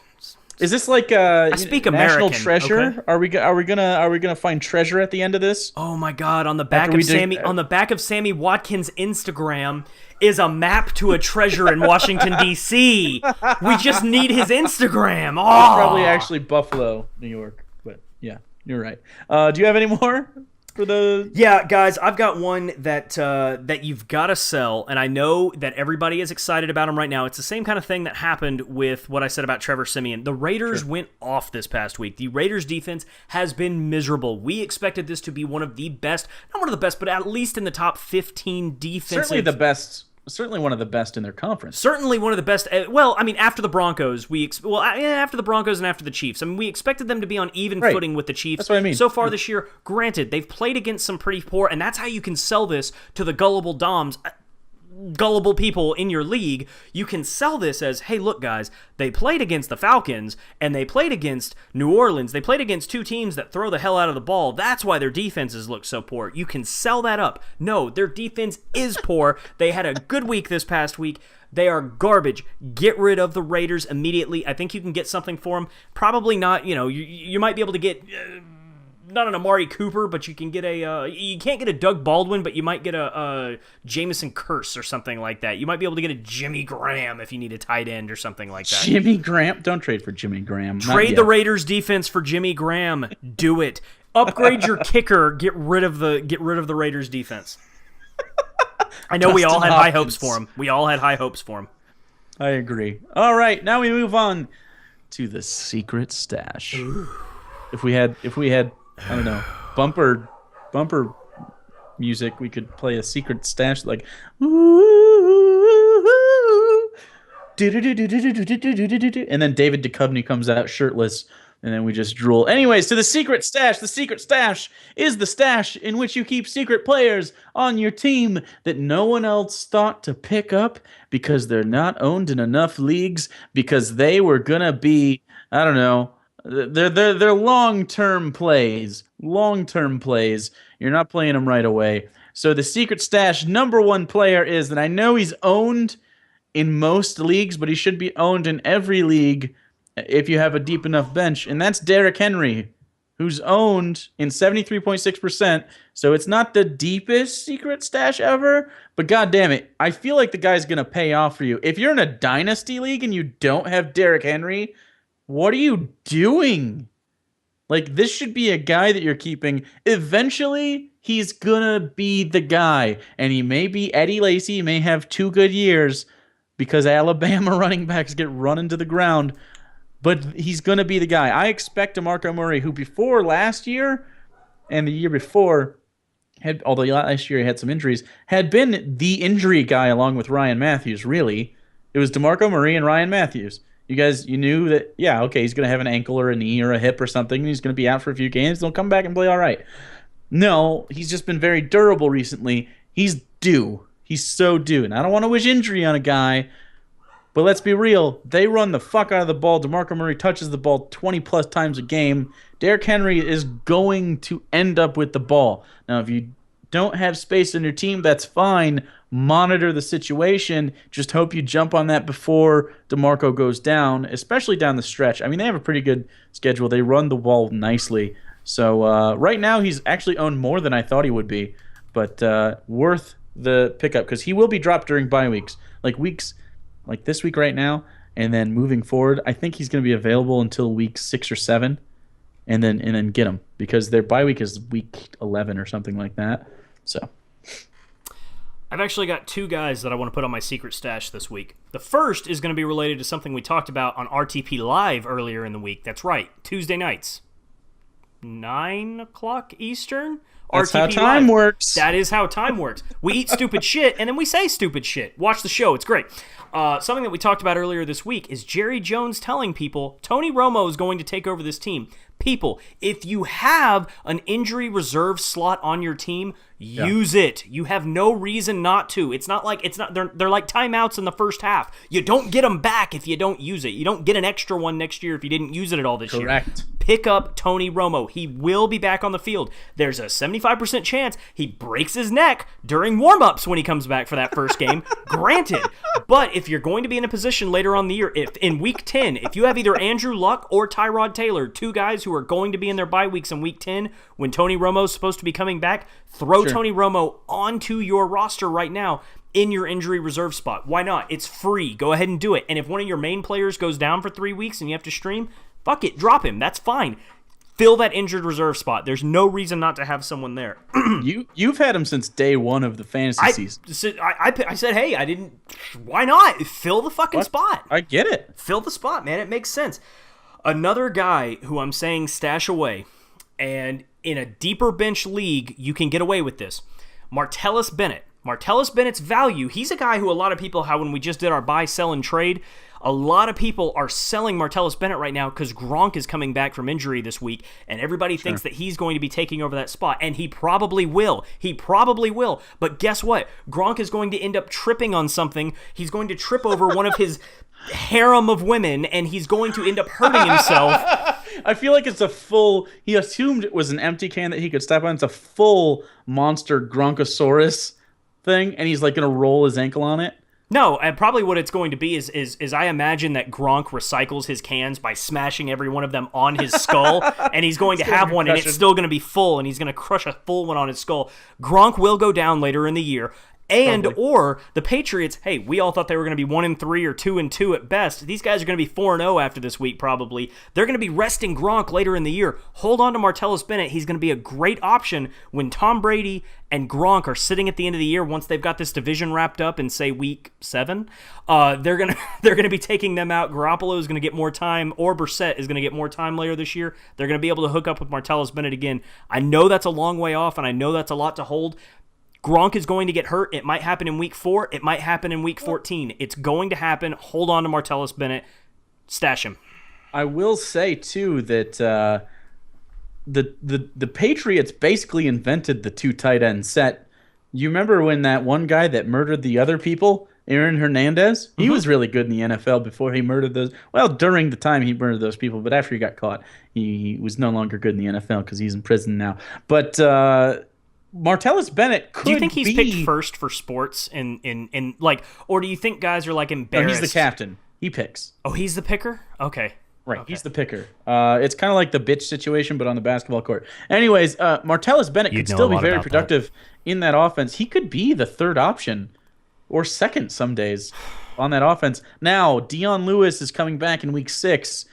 Is this like I speak national American, treasure? Okay? Are we gonna find treasure at the end of this? Oh my God! On the back of Sammy Watkins' Instagram is a map to a treasure in Washington D.C. We just need his Instagram. Oh, it's probably actually Buffalo, New York. But yeah, you're right. Do you have any more? Yeah, guys, I've got one that you've got to sell, and I know that everybody is excited about him right now. It's the same kind of thing that happened with what I said about Trevor Siemian. The Raiders went off this past week. The Raiders' defense has been miserable. We expected this to be one of the best, not one of the best, but at least in the top 15 defensive. Certainly the best. Certainly one of the best in their conference. Certainly one of the best. Well, I mean, after the Broncos, after the Broncos and after the Chiefs. I mean, we expected them to be on even footing with the Chiefs. That's what I mean. So far this year, granted, they've played against some pretty poor, and that's how you can sell this to the gullible gullible people in your league. You can sell this as, hey, look, guys, they played against the Falcons, and they played against New Orleans. They played against two teams that throw the hell out of the ball. That's why their defenses look so poor. You can sell that up. No, their defense is poor. They had a good week this past week. They are garbage. Get rid of the Raiders immediately. I think you can get something for them. Probably not, you might be able to get... not an Amari Cooper, but you can get you can't get a Doug Baldwin, but you might get a Jamison Curse or something like that. You might be able to get a Jimmy Graham if you need a tight end or something like that. Jimmy Graham? Don't trade for Jimmy Graham. Trade the Raiders defense for Jimmy Graham. Do it. Upgrade your kicker. Get rid of the Raiders defense. I know we all had high hopes for him. I agree. All right, now we move on to the secret stash. Ooh. If we had I don't know, bumper music, we could play a secret stash like and then David Duchovny comes out shirtless and then we just drool. Anyways, to the secret stash. The secret stash is the stash in which you keep secret players on your team that no one else thought to pick up because they're not owned in enough leagues, because they were gonna be, I don't know, they're long-term plays. Long-term plays. You're not playing them right away. So the secret stash number one player is that I know he's owned in most leagues, but he should be owned in every league if you have a deep enough bench, and that's Derrick Henry, who's owned in 73.6%. So it's not the deepest secret stash ever, but god damn it, I feel like the guy's going to pay off for you. If you're in a dynasty league and you don't have Derrick Henry, what are you doing? Like, this should be a guy that you're keeping. Eventually, he's gonna be the guy. And he may be Eddie Lacy. He may have 2 good years because Alabama running backs get run into the ground. But he's gonna be the guy. I expect DeMarco Murray, who before last year and the year before, although last year he had some injuries, had been the injury guy along with Ryan Matthews, really. It was DeMarco Murray and Ryan Matthews. You knew that, yeah, okay, he's going to have an ankle or a knee or a hip or something, and he's going to be out for a few games. They'll come back and play all right. No, he's just been very durable recently. He's due. He's so due. And I don't want to wish injury on a guy, but let's be real. They run the fuck out of the ball. DeMarco Murray touches the ball 20-plus times a game. Derrick Henry is going to end up with the ball. Now, if you don't have space in your team, that's fine. Monitor the situation. Just hope you jump on that before DeMarco goes down, especially down the stretch. I mean, they have a pretty good schedule. They run the ball nicely. So right now he's actually owned more than I thought he would be, but worth the pickup because he will be dropped during bye weeks like this week right now, and then moving forward, I think he's going to be available until week 6 or 7. and then get them because their bye week is week 11 or something like that. So I've actually got two guys that I want to put on my secret stash this week. The first is going to be related to something we talked about on RTP Live earlier in the week. That's right, Tuesday nights, 9 o'clock Eastern. that's RTP how time Live. works. That is how time works. We eat stupid shit, and then we say stupid shit. Watch the show. It's great. Something that we talked about earlier this week is Jerry Jones telling people Tony Romo is going to take over this team. People, if you have an injury reserve slot on your team, use it. You have no reason not to. It's not like they're like timeouts in the first half. You don't get them back if you don't use it. You don't get an extra one next year if you didn't use it at all this year. Correct. Pick up Tony Romo. He will be back on the field. There's a 75% chance he breaks his neck during warm-ups when he comes back for that first game. Granted. But if you're going to be in a position later on in the year, if in week 10, if you have either Andrew Luck or Tyrod Taylor, two guys who are going to be in their bye weeks in week 10 when Tony Romo's supposed to be coming back, throw Tony Romo onto your roster right now in your injury reserve spot. Why not? It's free. Go ahead and do it. And if one of your main players goes down for 3 weeks and you have to stream, fuck it, drop him. That's fine. Fill that injured reserve spot. There's no reason not to have someone there. You've had him since day one of the fantasy season. I said, hey, I didn't. Why not? Fill the fucking spot. I get it. Fill the spot, man. It makes sense. Another guy who I'm saying stash away, and in a deeper bench league, you can get away with this. Martellus Bennett. Martellus Bennett's value, he's a guy who a lot of people, how when we just did our buy, sell, and trade, a lot of people are selling Martellus Bennett right now because Gronk is coming back from injury this week, and everybody thinks that he's going to be taking over that spot, and he probably will. He probably will. But guess what? Gronk is going to end up tripping on something. He's going to trip over one of his harem of women, and he's going to end up hurting himself. I feel like it's a full... He assumed it was an empty can that he could step on. It's a full monster Gronkosaurus thing, and he's like going to roll his ankle on it. No, and probably what it's going to be is I imagine that Gronk recycles his cans by smashing every one of them on his skull, and he's going to have one, and it's still going to be full, and he's going to crush a full one on his skull. Gronk will go down later in the year. And or the Patriots, hey, we all thought they were going to be 1-3 or 2-2 at best. These guys are going to be 4-0 after this week probably. They're going to be resting Gronk later in the year. Hold on to Martellus Bennett. He's going to be a great option when Tom Brady and Gronk are sitting at the end of the year once they've got this division wrapped up in say week 7. They're going to be taking them out. Garoppolo is going to get more time, or Brissett is going to get more time later this year. They're going to be able to hook up with Martellus Bennett again. I know that's a long way off, and I know that's a lot to hold. Gronk is going to get hurt. It might happen in week 4. It might happen in week 14. It's going to happen. Hold on to Martellus Bennett. Stash him. I will say, too, that the Patriots basically invented the 2 tight end set. You remember when that one guy that murdered the other people, Aaron Hernandez? He was really good in the NFL before he murdered those. Well, during the time he murdered those people, but after he got caught, he was no longer good in the NFL because he's in prison now. But Martellus Bennett could be... Do you think he's picked first for sports in like, or do you think guys are like embarrassed? No, he's the captain. He picks. Oh, he's the picker? Okay. Right, okay. He's the picker. It's kind of like the bitch situation, but on the basketball court. Anyways, Martellus Bennett could still be very productive in that offense. He could be the third option or second some days on that offense. Now, Dion Lewis is coming back in week 6.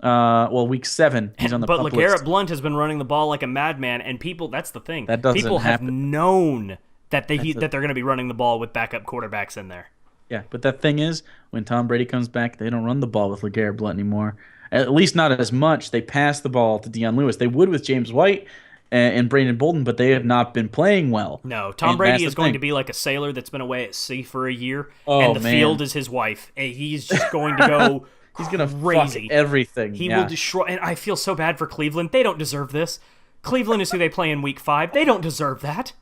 Week 7, he's on the pup list. But LeGarrette Blount has been running the ball like a madman, and people, that's the thing. That doesn't people have happen. known that they're going to be running the ball with backup quarterbacks in there. Yeah, but that thing is, when Tom Brady comes back, they don't run the ball with LeGarrette Blount anymore. At least not as much. They pass the ball to Dion Lewis. They would with James White and Brandon Bolden, but they have not been playing well. No, Tom Brady is going to be like a sailor that's been away at sea for a year, and the field is his wife. And he's just going to go... He's going to crazy. Fuck everything. He will destroy... And I feel so bad for Cleveland. They don't deserve this. Cleveland is who they play in week 5. They don't deserve that.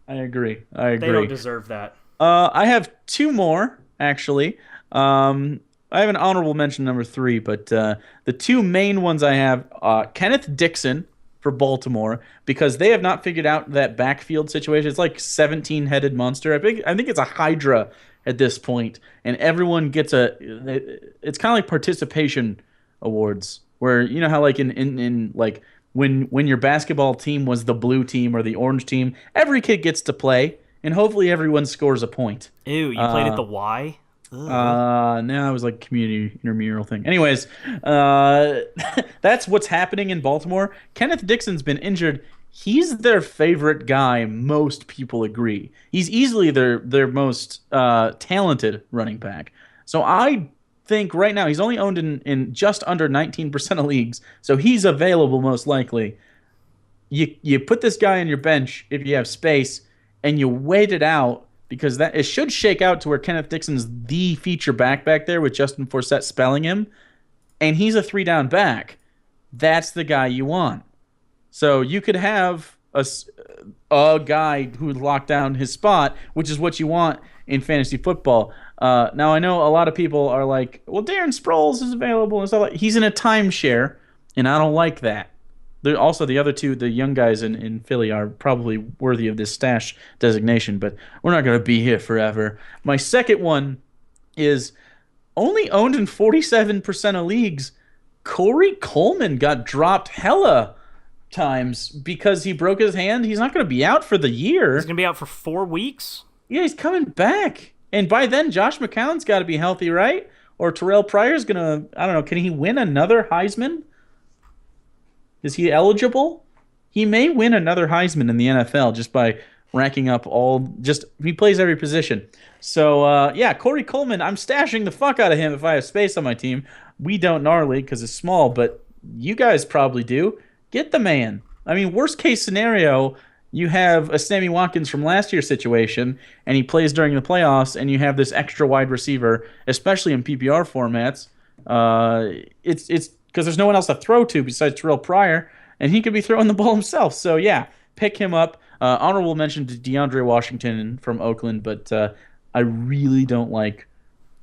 I agree. They don't deserve that. I have 2 more, actually. I have an honorable mention number 3, but the 2 main ones I have, Kenneth Dixon for Baltimore, because they have not figured out that backfield situation. It's like 17-headed monster. I think it's a Hydra at this point, and everyone gets it's kind of like participation awards, where you know how like in like when your basketball team was the blue team or the orange team, every kid gets to play, and hopefully everyone scores a point. Ew, you played at the Y? No, it was like community intramural thing. Anyways, that's what's happening in Baltimore. Kenneth Dixon's been injured. He's their favorite guy. Most people agree. He's easily their most talented running back. So I think right now he's only owned in just under 19% of leagues. So he's available most likely. You put this guy on your bench if you have space, and you wait it out because that it should shake out to where Kenneth Dixon's the feature back there with Justin Forsett spelling him, and he's a 3-down back. That's the guy you want. So you could have a guy who locked down his spot, which is what you want in fantasy football. Now I know a lot of people are like, "Well, Darren Sproles is available and stuff like." He's in a timeshare, and I don't like that. Also, the other two, the young guys in Philly, are probably worthy of this stash designation, but we're not going to be here forever. My second one is only owned in 47% of leagues. Corey Coleman got dropped hella times because he broke his hand. He's not going to be out for the year. He's going to be out for 4 weeks? Yeah, he's coming back. And by then, Josh McCown's got to be healthy, right? Or Terrell Pryor's going to, I don't know, can he win another Heisman? Is he eligible? He may win another Heisman in the NFL just by racking up he plays every position. So, yeah, Corey Coleman, I'm stashing the fuck out of him if I have space on my team. We don't gnarly because it's small, but you guys probably do. Get the man. I mean, worst case scenario, you have a Sammy Watkins from last year's situation, and he plays during the playoffs, and you have this extra wide receiver, especially in PPR formats. It's because there's no one else to throw to besides Terrell Pryor, and he could be throwing the ball himself. So, yeah, pick him up. Honorable mention to DeAndre Washington from Oakland, but I really don't like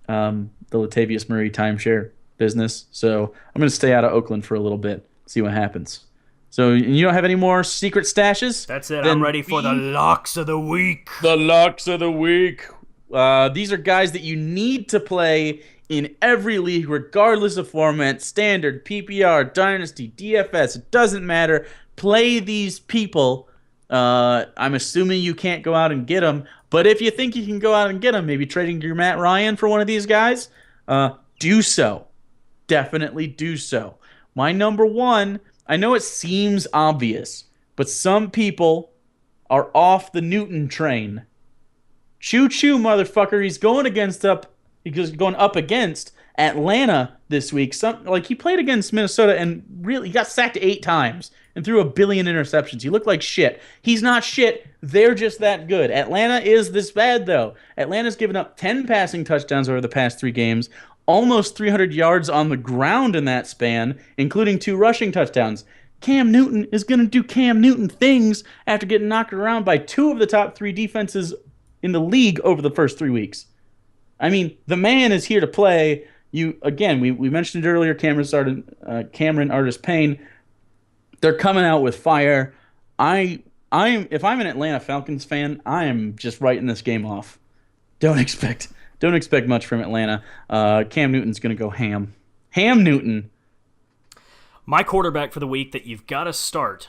the Latavius Murray timeshare business. So I'm going to stay out of Oakland for a little bit, see what happens. So you don't have any more secret stashes? That's it. I'm ready for the locks of the week. The locks of the week. These are guys that you need to play in every league, regardless of format, standard, PPR, Dynasty, DFS, it doesn't matter. Play these people. I'm assuming you can't go out and get them, but if you think you can go out and get them, maybe trading your Matt Ryan for one of these guys, do so. Definitely do so. My number one, I know it seems obvious, but some people are off the Newton train. Choo-choo, motherfucker. He's going up against Atlanta this week. He played against Minnesota and really he got sacked 8 times and threw 1 billion interceptions. He looked like shit. He's not shit. They're just that good. Atlanta is this bad, though. Atlanta's given up 10 passing touchdowns over the past 3 games, almost 300 yards on the ground in that span, including 2 rushing touchdowns. Cam Newton is going to do Cam Newton things after getting knocked around by 2 of the top 3 defenses in the league over the first 3 weeks. I mean, the man is here to play. We mentioned it earlier, Cameron Artis-Payne. They're coming out with fire. If I'm an Atlanta Falcons fan, I am just writing this game off. Don't expect much from Atlanta. Cam Newton's going to go ham. Ham Newton. My quarterback for the week that you've got to start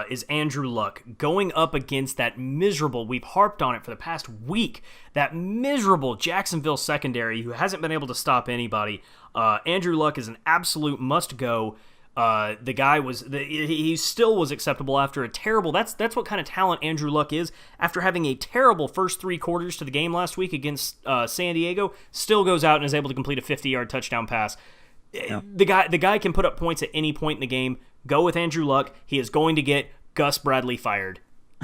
is Andrew Luck, going up against that miserable, we've harped on it for the past week, that miserable Jacksonville secondary who hasn't been able to stop anybody. Andrew Luck is an absolute must-go. The guy he still was acceptable after a terrible, that's what kind of talent Andrew Luck is. After having a terrible first 3 quarters to the game last week against San Diego, still goes out and is able to complete a 50-yard touchdown pass. Yeah. The guy can put up points at any point in the game. Go with Andrew Luck. He is going to get Gus Bradley fired.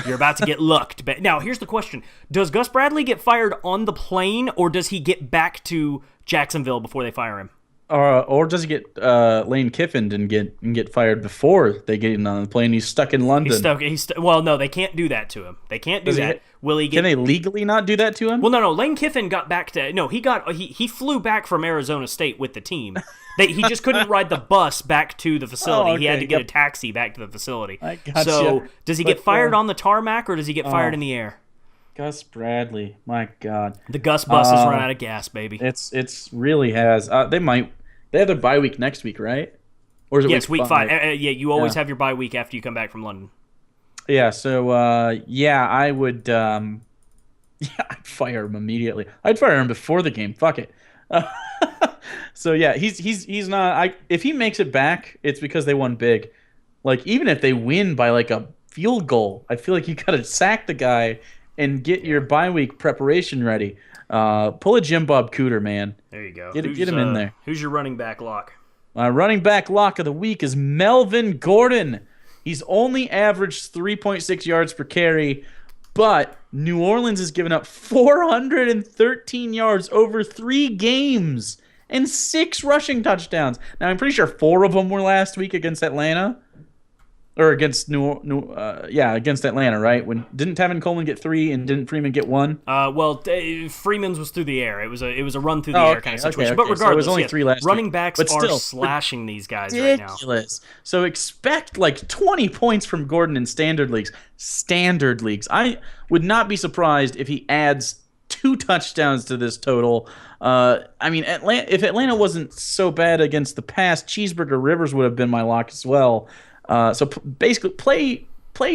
You're about to get lucked. Now, here's the question. Does Gus Bradley get fired on the plane, or does he get back to Jacksonville before they fire him? Or does he get Lane Kiffin and get fired before they get him on the plane? He's stuck in London. Well, no, they can't do that to him. They can't do that. Can they legally not do that to him? Well, no. Lane Kiffin got back to he flew back from Arizona State with the team. He just couldn't ride the bus back to the facility. Oh, okay. He had to get a taxi back to the facility. I gotcha. So, does he get fired on the tarmac or does he get fired in the air? Gus Bradley, my God. The Gus bus has run out of gas, baby. It's really has. They have their bye week next week, right? Or is it week 5? You always have your bye week after you come back from London. Yeah. So I would. Yeah, I'd fire him immediately. I'd fire him before the game. Fuck it. Uh, so yeah, he's not. If he makes it back, it's because they won big. Like even if they win by like a field goal, I feel like you gotta sack the guy and get your bye week preparation ready. Pull a Jim Bob Cooter, man. There you go. Get him in there. Who's your running back lock? My running back lock of the week is Melvin Gordon. He's only averaged 3.6 yards per carry, but New Orleans has given up 413 yards over 3 games and 6 rushing touchdowns. Now, I'm pretty sure 4 of them were last week against Atlanta. Or against against Atlanta, right? When didn't Tevin Coleman get 3 and didn't Freeman get 1? Freeman's was through the air. It was a run through the air kind of situation. Okay. But regardless, so it was only 3 last running week. backs but still, are slashing these guys ridiculous. right now. So expect like 20 points from Gordon in standard leagues. Standard leagues. I would not be surprised if he adds 2 touchdowns to this total. I mean, if Atlanta wasn't so bad against the pass, Cheeseburger Rivers would have been my lock as well. So basically, play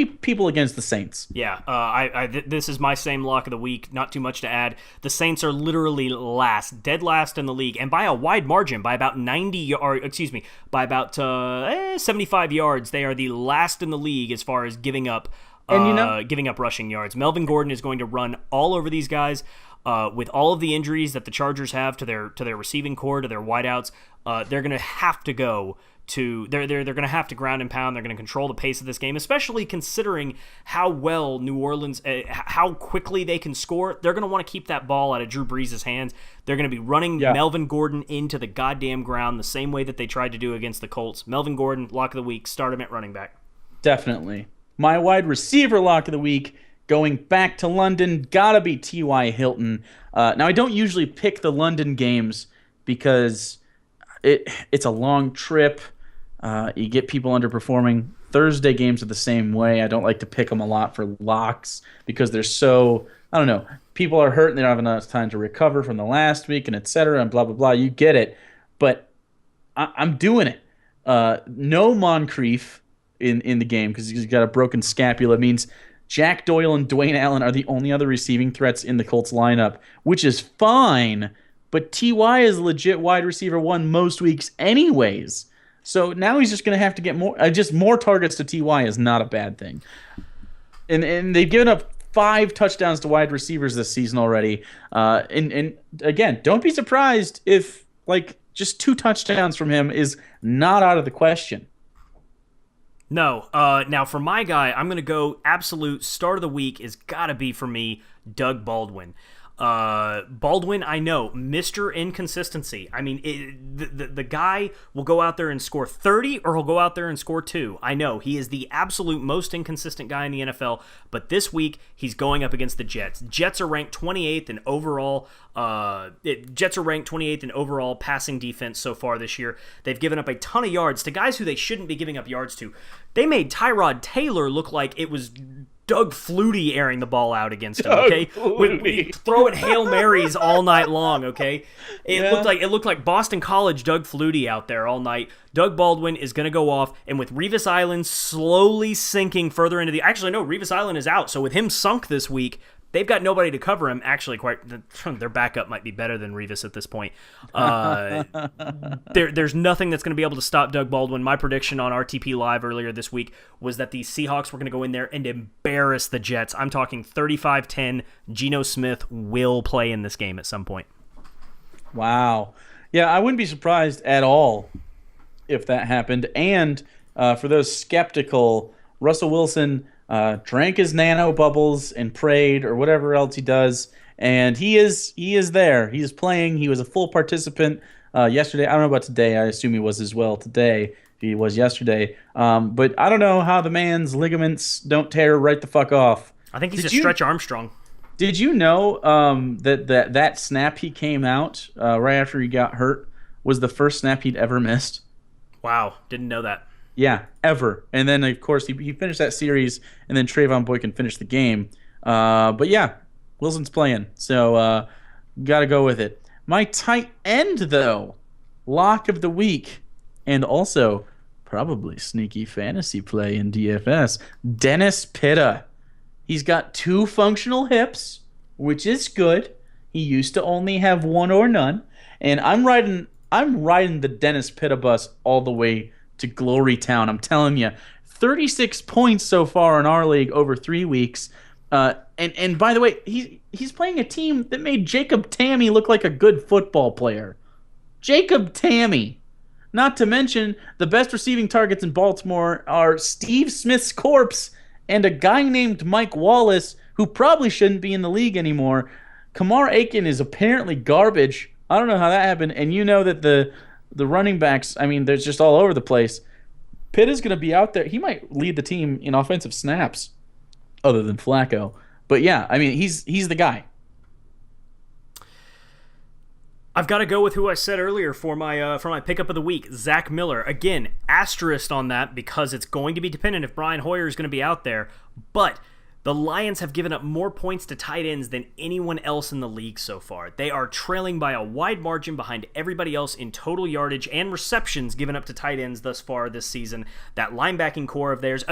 people against the Saints. Yeah, this is my same lock of the week. Not too much to add. The Saints are literally dead last in the league, and by a wide margin, by about 75 yards. They are the last in the league as far as giving up rushing yards. Melvin Gordon is going to run all over these guys. With all of the injuries that the Chargers have to their receiving core, to their wideouts, they're going to have to go. They're going to have to ground and pound. They're going to control the pace of this game, especially considering how well New Orleans, how quickly they can score. They're going to want to keep that ball out of Drew Brees' hands. They're going to be running Melvin Gordon into the goddamn ground the same way that they tried to do against the Colts. Melvin Gordon, lock of the week. Start him at running back. Definitely. My wide receiver lock of the week, going back to London, gotta be T.Y. Hilton. Now, I don't usually pick the London games because it's a long trip. You get people underperforming. Thursday games are the same way. I don't like to pick them a lot for locks because they're so, I don't know, people are hurt and they don't have enough time to recover from the last week and et cetera and blah, blah, blah. You get it. But I'm doing it. No Moncrief in the game because he's got a broken scapula. It means Jack Doyle and Dwayne Allen are the only other receiving threats in the Colts lineup, which is fine. But T.Y. is legit wide receiver 1 most weeks anyways. So now he's just going to have to get more targets to T.Y. is not a bad thing. And they've given up 5 touchdowns to wide receivers this season already. And again, don't be surprised if like just 2 touchdowns from him is not out of the question. No. Now for my guy, I'm going to go absolute start of the week is got to be for me, Doug Baldwin. Baldwin, I know, Mr. Inconsistency. I mean, the guy will go out there and score 30 or he'll go out there and score 2. I know, he is the absolute most inconsistent guy in the NFL, but this week he's going up against the Jets. Jets are ranked 28th in overall passing defense so far this year. They've given up a ton of yards to guys who they shouldn't be giving up yards to. They made Tyrod Taylor look like it was Doug Flutie airing the ball out against him, okay? Throwing Hail Marys all night long, okay? It looked like Boston College Doug Flutie out there all night. Doug Baldwin is going to go off, and with Revis Island slowly sinking further into the... Actually, no, Revis Island is out, so with him sunk this week, they've got nobody to cover him. Actually, their backup might be better than Revis at this point. There's nothing that's going to be able to stop Doug Baldwin. My prediction on RTP Live earlier this week was that the Seahawks were going to go in there and embarrass the Jets. I'm talking 35-10. Geno Smith will play in this game at some point. Wow. Yeah, I wouldn't be surprised at all if that happened. And for those skeptical, Russell Wilson drank his nano bubbles and prayed or whatever else he does, and he is there. He is playing. He was a full participant yesterday. I don't know about today. I assume he was as well today. If he was yesterday, but I don't know how the man's ligaments don't tear right the fuck off. I think he's a Stretch Armstrong. Did you know that snap he came out right after he got hurt was the first snap he'd ever missed? Wow, didn't know that. Yeah, ever. And then, of course, he finished that series, and then Trayvon Boykin finished the game. But yeah, Wilson's playing, so got to go with it. My tight end, though, lock of the week, and also probably sneaky fantasy play in DFS, Dennis Pitta. He's got 2 functional hips, which is good. He used to only have one or none, and I'm riding the Dennis Pitta bus all the way to Glory Town. I'm telling you, 36 points so far in our league over 3 weeks. And by the way, he's playing a team that made Jacob Tammy look like a good football player. Jacob Tammy. Not to mention, the best receiving targets in Baltimore are Steve Smith's corpse and a guy named Mike Wallace, who probably shouldn't be in the league anymore. Kamar Aiken is apparently garbage. I don't know how that happened. And you know that the running backs, I mean, they're just all over the place. Pitt is going to be out there. He might lead the team in offensive snaps, other than Flacco. But yeah, I mean, he's the guy. I've got to go with who I said earlier for my pickup of the week, Zach Miller. Again, asterisk on that because it's going to be dependent if Brian Hoyer is going to be out there. But the Lions have given up more points to tight ends than anyone else in the league so far. They are trailing by a wide margin behind everybody else in total yardage and receptions given up to tight ends thus far this season. That linebacking core of theirs,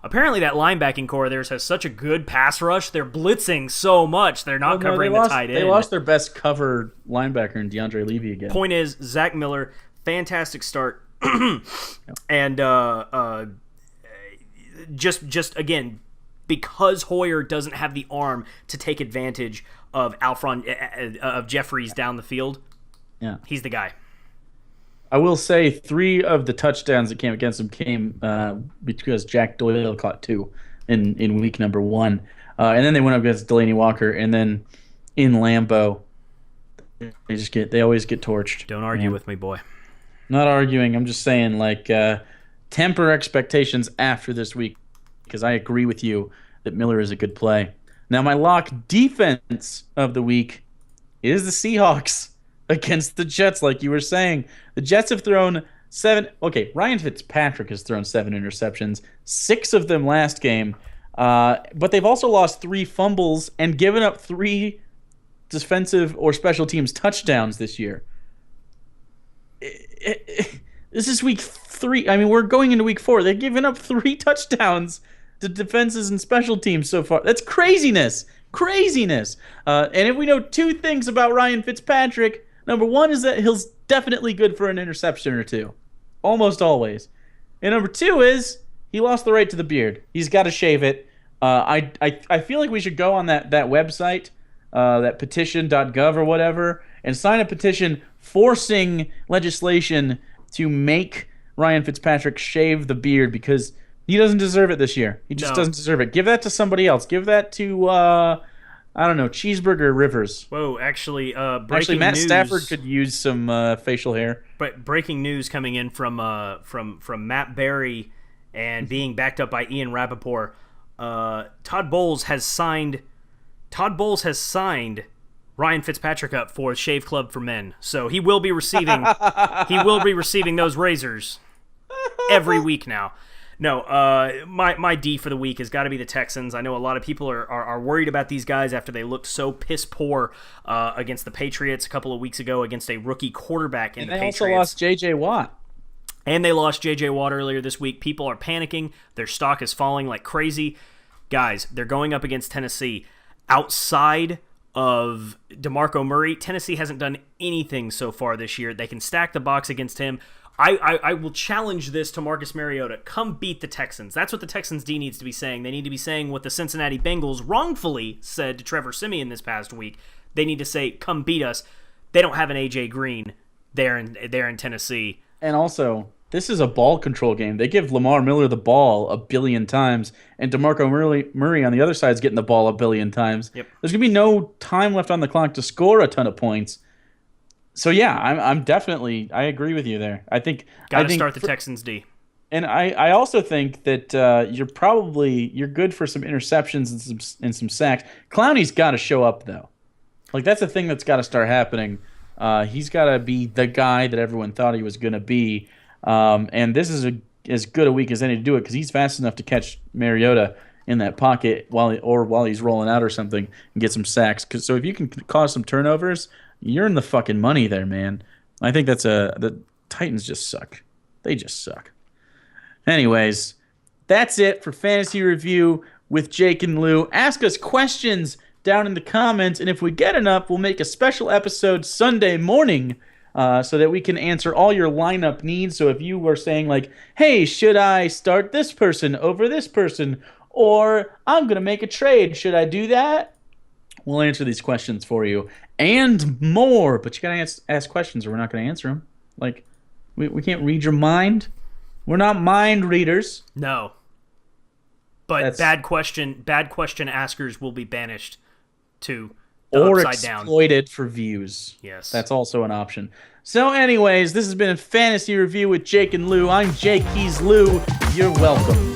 apparently that linebacking core of theirs has such a good pass rush. They're blitzing so much. They're not covering the tight end. They lost their best covered linebacker in DeAndre Levy again. Point is, Zach Miller, fantastic start. And just again, because Hoyer doesn't have the arm to take advantage of of Jeffries down the field, he's the guy. I will say 3 of the touchdowns that came against him came because Jack Doyle caught 2 in week number 1. And then they went up against Delaney Walker, and then in Lambeau, they always get torched. Don't argue with me, boy. Not arguing. I'm just saying, temper expectations after this week, because I agree with you that Miller is a good play. Now, my lock defense of the week is the Seahawks against the Jets, like you were saying. The Jets have thrown 7. Okay, Ryan Fitzpatrick has thrown 7 interceptions, 6 of them last game. But they've also lost 3 fumbles and given up 3 defensive or special teams touchdowns this year. This is week 3. I mean, we're going into week 4. They've given up 3 touchdowns to defenses and special teams so far. That's craziness. Craziness. And if we know 2 things about Ryan Fitzpatrick, number 1 is that he's definitely good for an interception or 2. Almost always. And number 2 is he lost the right to the beard. He's got to shave it. I feel like we should go on that website, that petition.gov or whatever, and sign a petition forcing legislation to make Ryan Fitzpatrick shave the beard because he doesn't deserve it this year. He just doesn't deserve it. Give that to somebody else. Give that to, I don't know, Cheeseburger Rivers. Whoa, actually, Matt news. Stafford could use some facial hair. But breaking news coming in from Matt Berry and being backed up by Ian Rappaport. Todd Bowles has signed Ryan Fitzpatrick up for Shave Club for Men. So he will be receiving those razors every week now. No, my D for the week has got to be the Texans. I know a lot of people are worried about these guys after they looked so piss poor against the Patriots a couple of weeks ago against a rookie quarterback in the Patriots. They also lost J.J. Watt. And they lost J.J. Watt earlier this week. People are panicking. Their stock is falling like crazy. Guys, they're going up against Tennessee. Outside of DeMarco Murray, Tennessee hasn't done anything so far this year. They can stack the box against him. I will challenge this to Marcus Mariota. Come beat the Texans. That's what the Texans D needs to be saying. They need to be saying what the Cincinnati Bengals wrongfully said to Trevor Siemian this past week. They need to say, come beat us. They don't have an A.J. Green there in Tennessee. And also, this is a ball control game. They give Lamar Miller the ball 1 billion times, and DeMarco Murray on the other side is getting the ball 1 billion times. Yep. There's going to be no time left on the clock to score a ton of points. So yeah, I'm definitely, I agree with you there. I think gotta start the Texans D. And I also think that you're good for some interceptions and some sacks. Clowney's got to show up though. Like that's the thing that's got to start happening. He's got to be the guy that everyone thought he was going to be. And this is as good a week as any to do it because he's fast enough to catch Mariota in that pocket while he's rolling out or something and get some sacks. So if you can cause some turnovers, you're in the fucking money there, man. I think the Titans just suck. They just suck. Anyways, that's it for Fantasy Review with Jake and Lou. Ask us questions down in the comments, and if we get enough, we'll make a special episode Sunday morning so that we can answer all your lineup needs. So if you were saying like, hey, should I start this person over this person, or I'm going to make a trade, should I do that? We'll answer these questions for you and more, but you got to ask questions or we're not going to answer them. Like, we can't read your mind. We're not mind readers. No. But bad question askers will be banished to the or upside down. exploited for views. Yes. That's also an option. So anyways, this has been a fantasy review with Jake and Lou. I'm Jake, he's Lou. You're welcome.